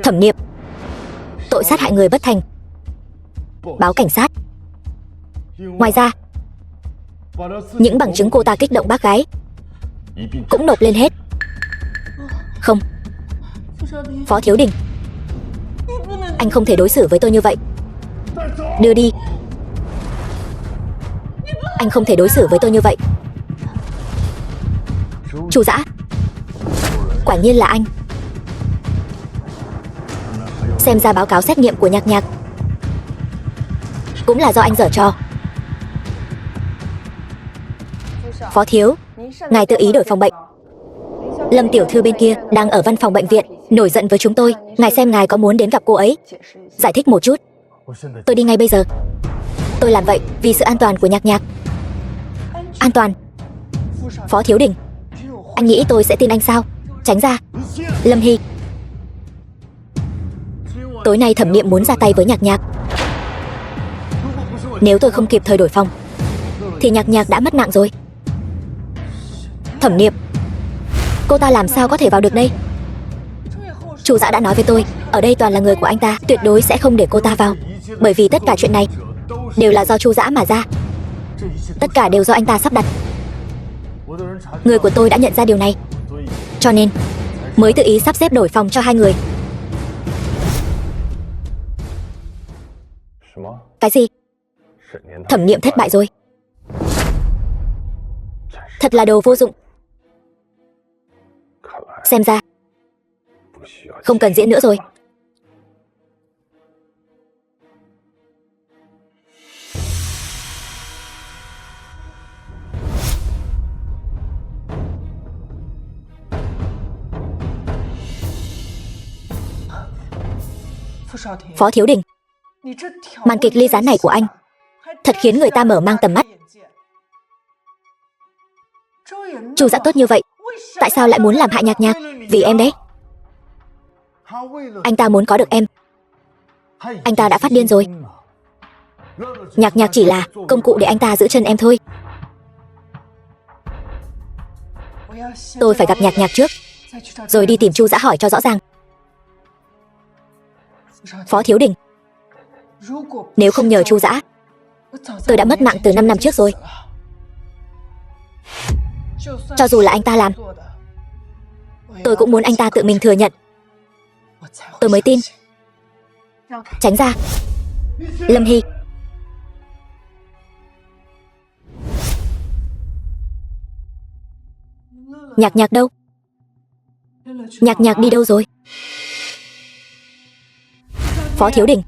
Thẩm Niệm, tội sát hại người bất thành, báo cảnh sát. Ngoài ra, những bằng chứng cô ta kích động bác gái cũng nộp lên hết. Không, Phó Thiếu Đình, anh không thể đối xử với tôi như vậy. Đưa đi. Anh không thể đối xử với tôi như vậy. Chu Dã, quả nhiên là anh. Xem ra báo cáo xét nghiệm của Nhạc Nhạc cũng là do anh giở trò. Phó Thiếu, ngài tự ý đổi phòng bệnh. Lâm tiểu thư bên kia đang ở văn phòng bệnh viện, nổi giận với chúng tôi. Ngài xem ngài có muốn đến gặp cô ấy, giải thích một chút. Tôi đi ngay bây giờ. Tôi làm vậy vì sự an toàn của Nhạc Nhạc. An toàn? Phó Thiếu Đình, Anh nghĩ tôi sẽ tin anh sao? Tránh ra. Lâm Hy. Tối nay Thẩm Niệm muốn ra tay với Nhạc Nhạc. Nếu tôi không kịp thời đổi phòng thì Nhạc Nhạc đã mất mạng rồi. Thẩm Niệm, cô ta làm sao có thể vào được đây? Chu Dã đã nói với tôi, ở đây toàn là người của anh ta, tuyệt đối sẽ không để cô ta vào. Bởi vì tất cả chuyện này đều là do Chu Dã mà ra. Tất cả đều do anh ta sắp đặt. Người của tôi đã nhận ra điều này, cho nên mới tự ý sắp xếp đổi phòng cho hai người. Cái gì? Thẩm Niệm thất bại rồi. Thật là đồ vô dụng. Xem ra không cần diễn nữa rồi. Phó Thiếu Đình, màn kịch ly gián này của anh thật khiến người ta mở mang tầm mắt. Chu Dã tốt như vậy, tại sao lại muốn làm hại Nhạc Nhạc? Vì em đấy. Anh ta muốn có được em. Anh ta đã phát điên rồi. Nhạc Nhạc chỉ là công cụ để anh ta giữ chân em thôi. Tôi phải gặp Nhạc Nhạc trước, rồi đi tìm Chu Dã hỏi cho rõ ràng. Phó Thiếu Đình, nếu không nhờ Chu Dã, tôi đã mất mạng từ 5 năm trước rồi. Cho dù là anh ta làm, tôi cũng muốn anh ta tự mình thừa nhận, tôi mới tin. Tránh ra. Lâm Hy. Nhạc Nhạc đâu? Nhạc Nhạc đi đâu rồi? Phó Thiếu Đình,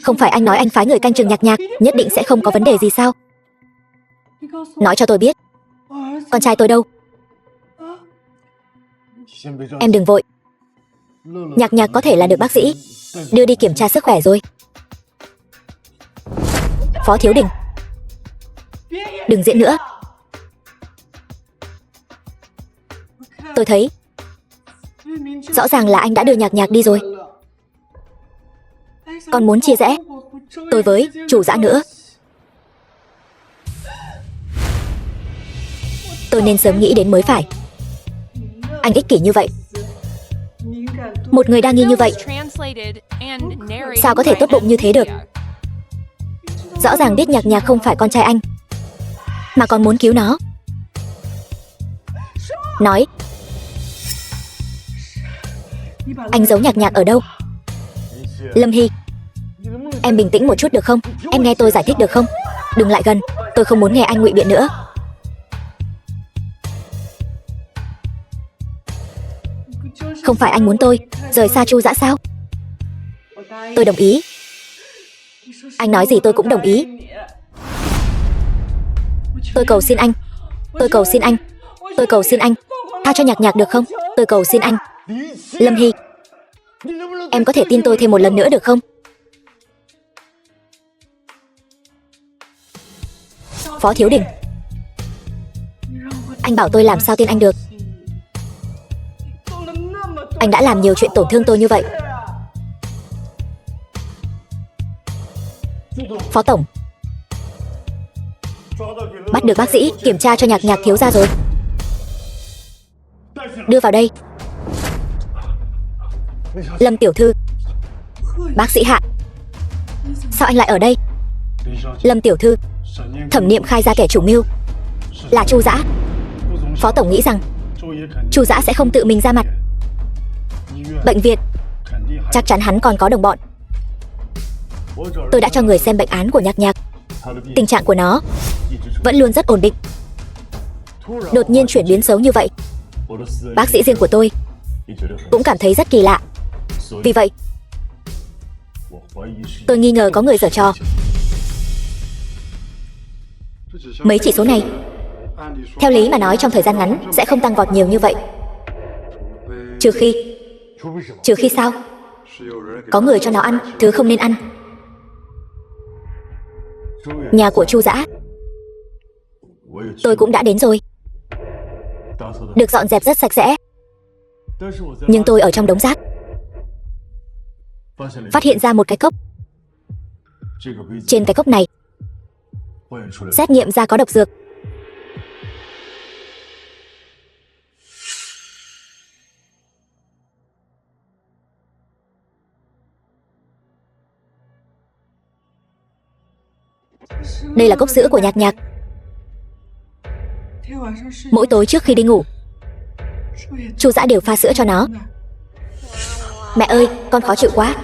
không phải anh nói anh phái người canh chừng Nhạc Nhạc nhất định sẽ không có vấn đề gì sao? Nói cho tôi biết, con trai tôi đâu? Em đừng vội. Nhạc Nhạc có thể là được bác sĩ đưa đi kiểm tra sức khỏe rồi. Phó Thiếu Đình, đừng diễn nữa. Tôi thấy rõ ràng là anh đã đưa Nhạc Nhạc đi rồi, còn muốn chia rẽ tôi với Chu Dã nữa. Tôi nên sớm nghĩ đến mới phải. Anh ích kỷ như vậy. Một người đa nghi như vậy sao có thể tốt bụng như thế được? Rõ ràng biết Nhạc Nhạc không phải con trai anh, mà còn muốn cứu nó. Nói, anh giấu Nhạc Nhạc ở đâu? Lâm Hy, em bình tĩnh một chút được không? Em nghe tôi giải thích được không? Đừng lại gần, tôi không muốn nghe anh ngụy biện nữa. Không phải anh muốn tôi rời xa Chu Dã sao? Tôi đồng ý. Anh nói gì tôi cũng đồng ý. Tôi cầu xin anh. Tôi cầu xin anh. Tôi cầu xin anh. Tha cho Nhạc Nhạc được không? Tôi cầu xin anh. Lâm Hy, em có thể tin tôi thêm một lần nữa được không? Phó Thiếu Đình, anh bảo tôi làm sao tin anh được? Anh đã làm nhiều chuyện tổn thương tôi như vậy. Phó Tổng, bắt được bác sĩ kiểm tra cho Nhạc Nhạc thiếu gia rồi. Đưa vào đây. Lâm tiểu thư. Bác sĩ Hạ, sao anh lại ở đây? Lâm tiểu thư, Thẩm Niệm khai ra kẻ chủ mưu là Chu Dã. Phó Tổng nghĩ rằng Chu Dã sẽ không tự mình ra mặt. Bệnh viện chắc chắn hắn còn có đồng bọn. Tôi đã cho người xem bệnh án của Nhạc Nhạc. Tình trạng của nó vẫn luôn rất ổn định, đột nhiên chuyển biến xấu như vậy, bác sĩ riêng của tôi cũng cảm thấy rất kỳ lạ. Vì vậy tôi nghi ngờ có người giở trò. Mấy chỉ số này theo lý mà nói trong thời gian ngắn sẽ không tăng vọt nhiều như vậy. Trừ khi sao? Có người cho nó ăn thứ không nên ăn. Nhà của Chu Dã tôi cũng đã đến rồi. được dọn dẹp rất sạch sẽ. Nhưng tôi ở trong đống rác phát hiện ra một cái cốc. Trên cái cốc này xét nghiệm ra có độc dược. Đây là cốc sữa của Nhạc Nhạc. Mỗi tối trước khi đi ngủ, Chu Dã đều pha sữa cho nó. Mẹ ơi, con khó chịu quá.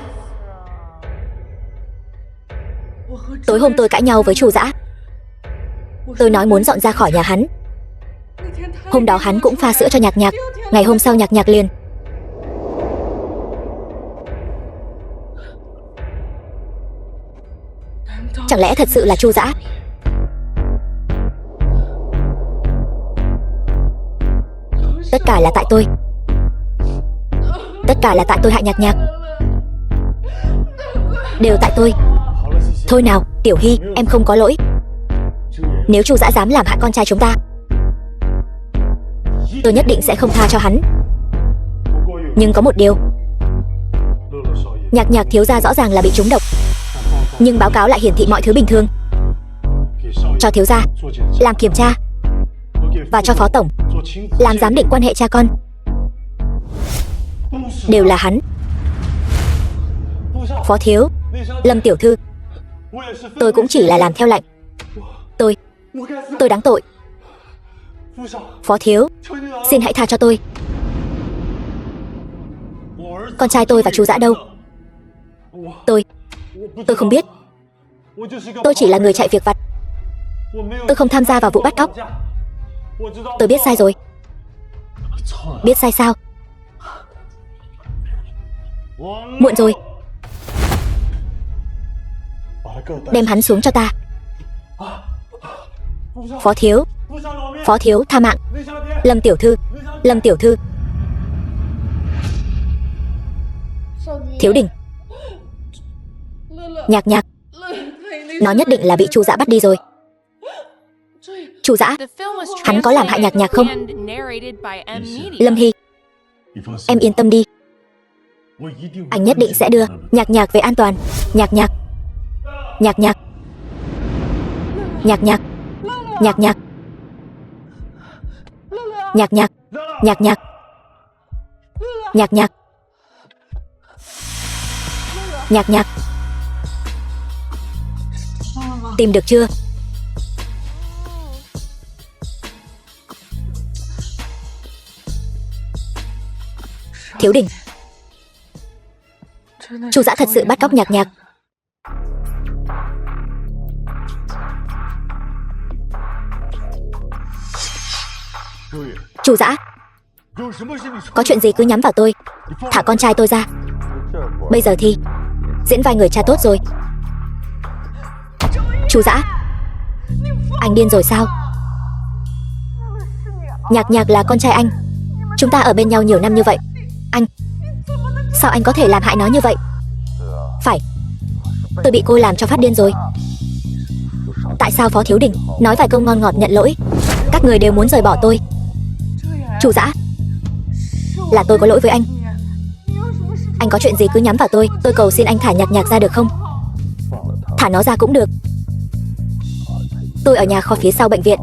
Tối hôm tôi cãi nhau với Chu Dã. Tôi nói muốn dọn ra khỏi nhà hắn. Hôm đó hắn cũng pha sữa cho Nhạc Nhạc. Ngày hôm sau Nhạc Nhạc liền. Chẳng lẽ thật sự là Chu Dã? Tất cả là tại tôi. Tất cả là tại tôi hại Nhạc Nhạc. Đều tại tôi. Thôi nào, Tiểu Hy, em không có lỗi. Nếu Chu Dã dám làm hại con trai chúng ta, tôi nhất định sẽ không tha cho hắn. Nhưng có một điều, Nhạc Nhạc thiếu gia rõ ràng là bị trúng độc, nhưng báo cáo lại hiển thị mọi thứ bình thường. Cho thiếu gia làm kiểm tra, và cho phó tổng làm giám định quan hệ cha con. Đều là hắn. Phó thiếu, Lâm tiểu thư, tôi cũng chỉ là làm theo lệnh. Tôi đáng tội. Phó thiếu, xin hãy tha cho tôi. Con trai tôi và Chu Dã đâu? Tôi không biết. Tôi chỉ là người chạy việc vặt. Tôi không tham gia vào vụ bắt cóc. Tôi biết sai rồi. Biết sai sao? Muộn rồi. Đem hắn xuống cho ta. Phó thiếu tha mạng. Lâm tiểu thư. Thiếu Đình. Nhạc Nhạc. Nó nhất định là bị Chu Dã bắt đi rồi. Chu Dã, hắn có làm hại Nhạc Nhạc không? Lâm Hy, em yên tâm đi. Anh nhất định sẽ đưa Nhạc Nhạc về an toàn. Nhạc Nhạc. Nhạc Nhạc. Nhạc Nhạc. Nhạc Nhạc. Nhạc Nhạc. Nhạc Nhạc. Nhạc Nhạc. Nhạc Nhạc. Tìm được chưa? Thiếu Đình, Chu Dã thật sự bắt cóc Nhạc Nhạc. Chu Dã, có chuyện gì cứ nhắm vào tôi. Thả con trai tôi ra. Bây giờ thì diễn vai người cha tốt rồi. Chu Dã, anh điên rồi sao? Nhạc Nhạc là con trai anh. Chúng ta ở bên nhau nhiều năm như vậy. Sao anh có thể làm hại nó như vậy? Phải, tôi bị cô làm cho phát điên rồi. Tại sao Phó Thiếu Đình nói vài câu ngon ngọt nhận lỗi, các người đều muốn rời bỏ tôi? Chu Dã, là tôi có lỗi với anh. Anh có chuyện gì cứ nhắm vào tôi. Tôi cầu xin anh thả Nhạc Nhạc ra được không? Thả nó ra cũng được. Tôi ở nhà kho phía sau bệnh viện.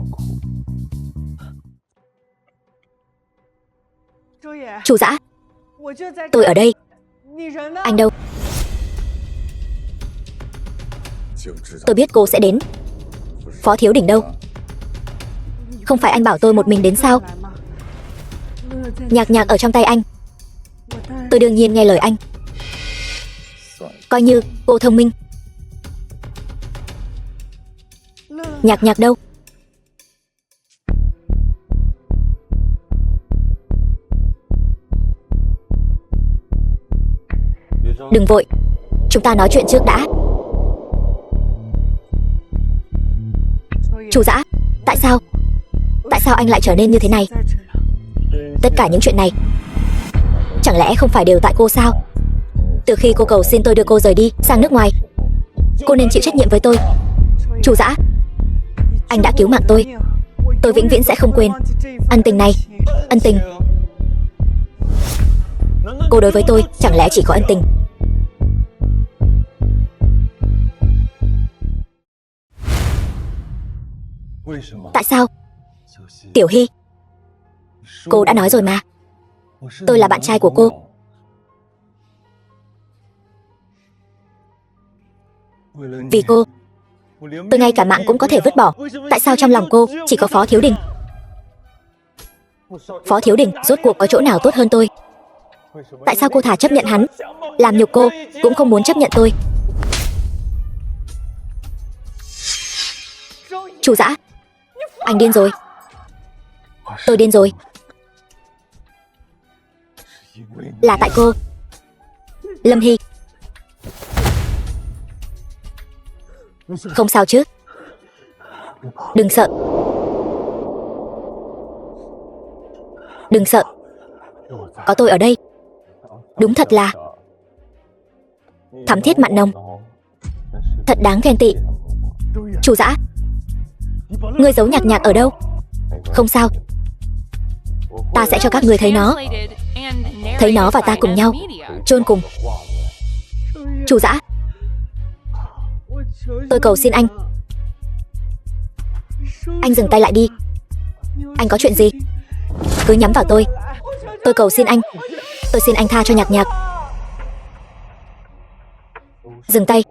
Chu Dã, tôi ở đây. Anh đâu? Tôi biết cô sẽ đến. Phó Thiếu Đình đâu? Không phải anh bảo tôi một mình đến sao? Nhạc Nhạc ở trong tay anh. Tôi đương nhiên nghe lời anh. Coi như cô thông minh. Nhạc Nhạc đâu? Đừng vội, chúng ta nói chuyện trước đã. Chu Dã, tại sao anh lại trở nên như thế này? Tất cả những chuyện này chẳng lẽ không phải đều tại cô sao? Từ khi cô cầu xin tôi đưa cô rời đi sang nước ngoài, cô nên chịu trách nhiệm với tôi. Chu Dã, anh đã cứu mạng tôi vĩnh viễn sẽ không quên ân tình này. Ân tình. Cô đối với tôi chẳng lẽ chỉ có ân tình? Tại sao? Tiểu Hy, cô đã nói rồi mà. Tôi là bạn trai của cô. Vì cô, tôi ngay cả mạng cũng có thể vứt bỏ. Tại sao trong lòng cô chỉ có Phó Thiếu Đình? Phó Thiếu Đình rốt cuộc có chỗ nào tốt hơn tôi? Tại sao cô thà chấp nhận hắn làm nhục cô cũng không muốn chấp nhận tôi? Chu Dã, anh điên rồi. Tôi điên rồi. Là tại cô, Lâm Hy. Không sao chứ? Đừng sợ. Đừng sợ. Có tôi ở đây. Đúng thật là thắm thiết mặn nồng. Thật đáng ghen tị. Chu Dã, ngươi giấu Nhạc Nhạc ở đâu? Không sao. Ta sẽ cho các ngươi thấy nó. Thấy nó và ta cùng nhau chôn cùng. Chu Dã, tôi cầu xin anh. Anh dừng tay lại đi. Anh có chuyện gì cứ nhắm vào tôi. Tôi cầu xin anh. Tôi xin anh tha cho Nhạc Nhạc. Dừng tay.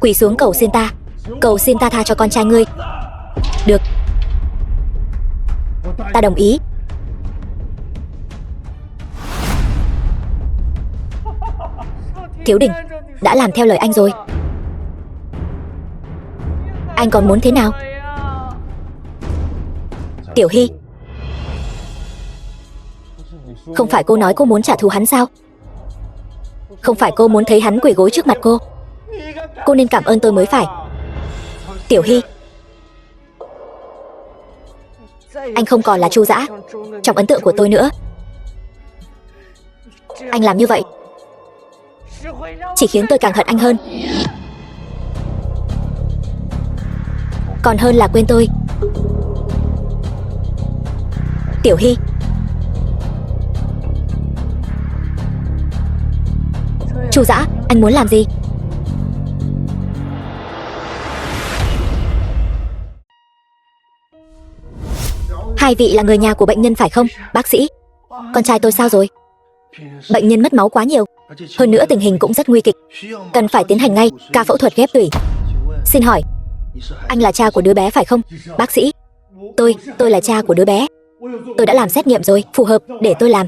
Quỳ xuống cầu xin ta. Cầu xin ta tha cho con trai ngươi. Được. Ta đồng ý. Thiếu Đình đã làm theo lời anh rồi. Anh còn muốn thế nào? Tiểu Hy, không phải cô nói cô muốn trả thù hắn sao? Không phải cô muốn thấy hắn quỳ gối trước mặt cô? Cô nên cảm ơn tôi mới phải. Tiểu Hy, anh không còn là Chu Dã trong ấn tượng của tôi nữa. Anh làm như vậy chỉ khiến tôi càng hận anh hơn. Còn hơn là quên tôi. Tiểu Hy, Chu Dã, anh muốn làm gì? Hai vị là người nhà của bệnh nhân phải không, bác sĩ? Con trai tôi sao rồi? Bệnh nhân mất máu quá nhiều. Hơn nữa tình hình cũng rất nguy kịch. Cần phải tiến hành ngay ca phẫu thuật ghép tủy. Xin hỏi, anh là cha của đứa bé phải không, bác sĩ? Tôi là cha của đứa bé. Tôi đã làm xét nghiệm rồi, phù hợp để tôi làm.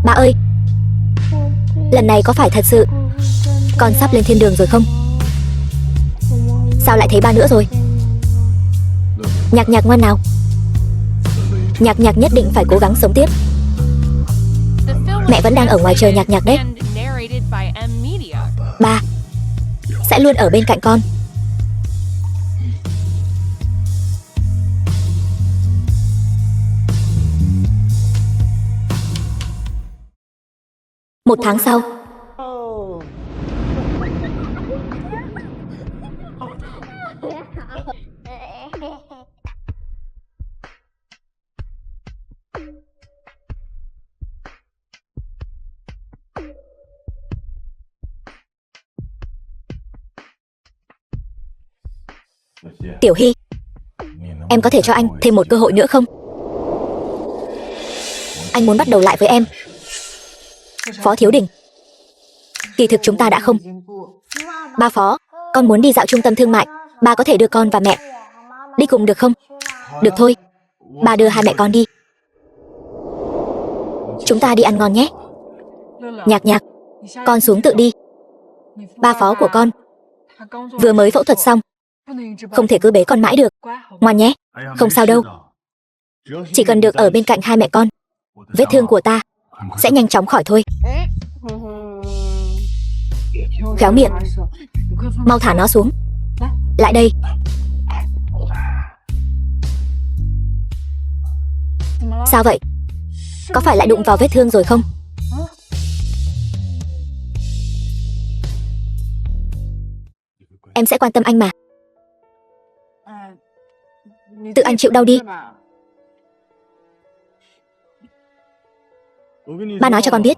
Ba ơi, lần này có phải thật sự con sắp lên thiên đường rồi không? Sao lại thấy ba nữa rồi? Nhạc Nhạc ngoan nào. Nhạc Nhạc nhất định phải cố gắng sống tiếp. Mẹ vẫn đang ở ngoài chờ Nhạc Nhạc đấy. Ba sẽ luôn ở bên cạnh con. Một tháng sau. Tiểu Hy, em có thể cho anh thêm một cơ hội nữa không? Anh muốn bắt đầu lại với em. Phó Thiếu Đình, kỳ thực chúng ta đã không. Ba Phó, con muốn đi dạo trung tâm thương mại. Ba có thể đưa con và mẹ đi cùng được không? Được thôi, ba đưa hai mẹ con đi. Chúng ta đi ăn ngon nhé. Nhạc Nhạc, con xuống tự đi. Ba Phó của con vừa mới phẫu thuật xong, Không thể cứ bế con mãi được. Ngoan nhé. Không sao đâu. Chỉ cần được ở bên cạnh hai mẹ con, vết thương của ta sẽ nhanh chóng khỏi thôi. Khéo miệng. Mau thả nó xuống. Lại đây. Sao vậy? Có phải lại đụng vào vết thương rồi không? Em sẽ quan tâm anh mà. Tự anh chịu đau đi. Ba nói cho con biết,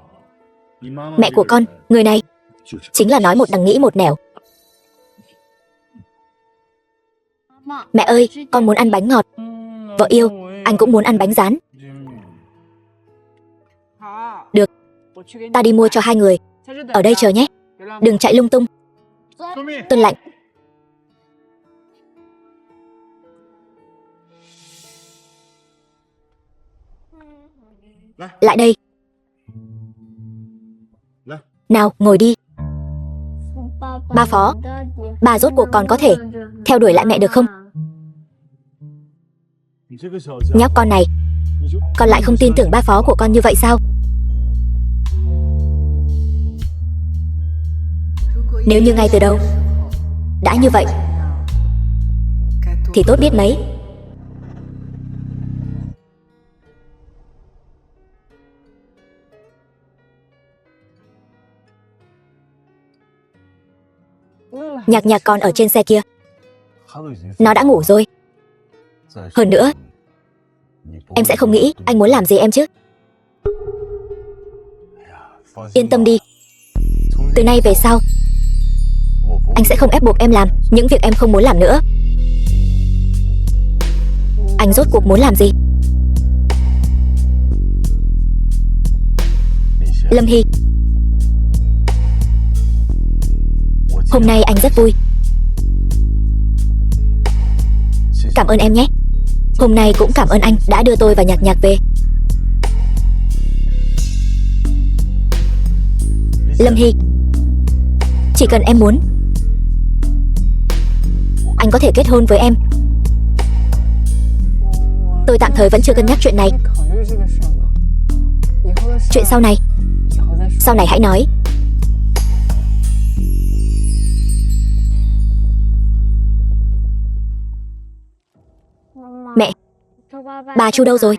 mẹ của con, người này, chính là nói một đằng nghĩ một nẻo. Mẹ ơi, con muốn ăn bánh ngọt. Vợ yêu, anh cũng muốn ăn bánh rán. Được, ta đi mua cho hai người. Ở đây chờ nhé. Đừng chạy lung tung. Tuân lệnh. Lại đây. Nào, ngồi đi. Ba Phó, ba rốt cuộc còn có thể theo đuổi lại mẹ được không? Nhóc con này, con lại không tin tưởng ba Phó của con như vậy sao? Nếu như ngay từ đầu đã như vậy thì tốt biết mấy. Nhạc Nhạc còn ở trên xe kia. Nó đã ngủ rồi. Hơn nữa, em sẽ không nghĩ anh muốn làm gì em chứ. Yên tâm đi. Từ nay về sau, anh sẽ không ép buộc em làm những việc em không muốn làm nữa. Anh rốt cuộc muốn làm gì? Lâm Hy, hôm nay anh rất vui. Cảm ơn em nhé. Hôm nay cũng cảm ơn anh đã đưa tôi và Nhạc Nhạc về. Lâm Hy, chỉ cần em muốn, anh có thể kết hôn với em. Tôi tạm thời vẫn chưa cân nhắc chuyện này. Chuyện sau này hãy nói. Mẹ, bà Chu đâu rồi?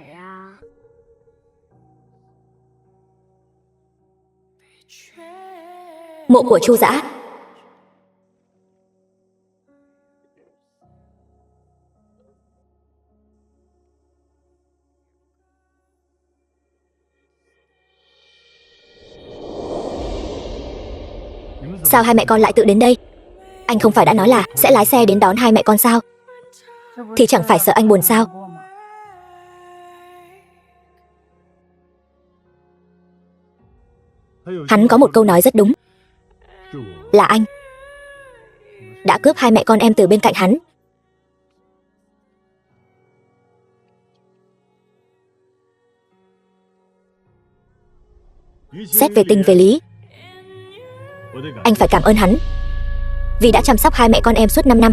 Mộ của Chu Dã. Sao hai mẹ con lại tự đến đây? Anh không phải đã nói là sẽ lái xe đến đón hai mẹ con sao? Thì chẳng phải sợ anh buồn sao? Hắn có một câu nói rất đúng. Là anh đã cướp hai mẹ con em từ bên cạnh hắn. Xét về tình về lý, anh phải cảm ơn hắn vì đã chăm sóc hai mẹ con em suốt 5 năm.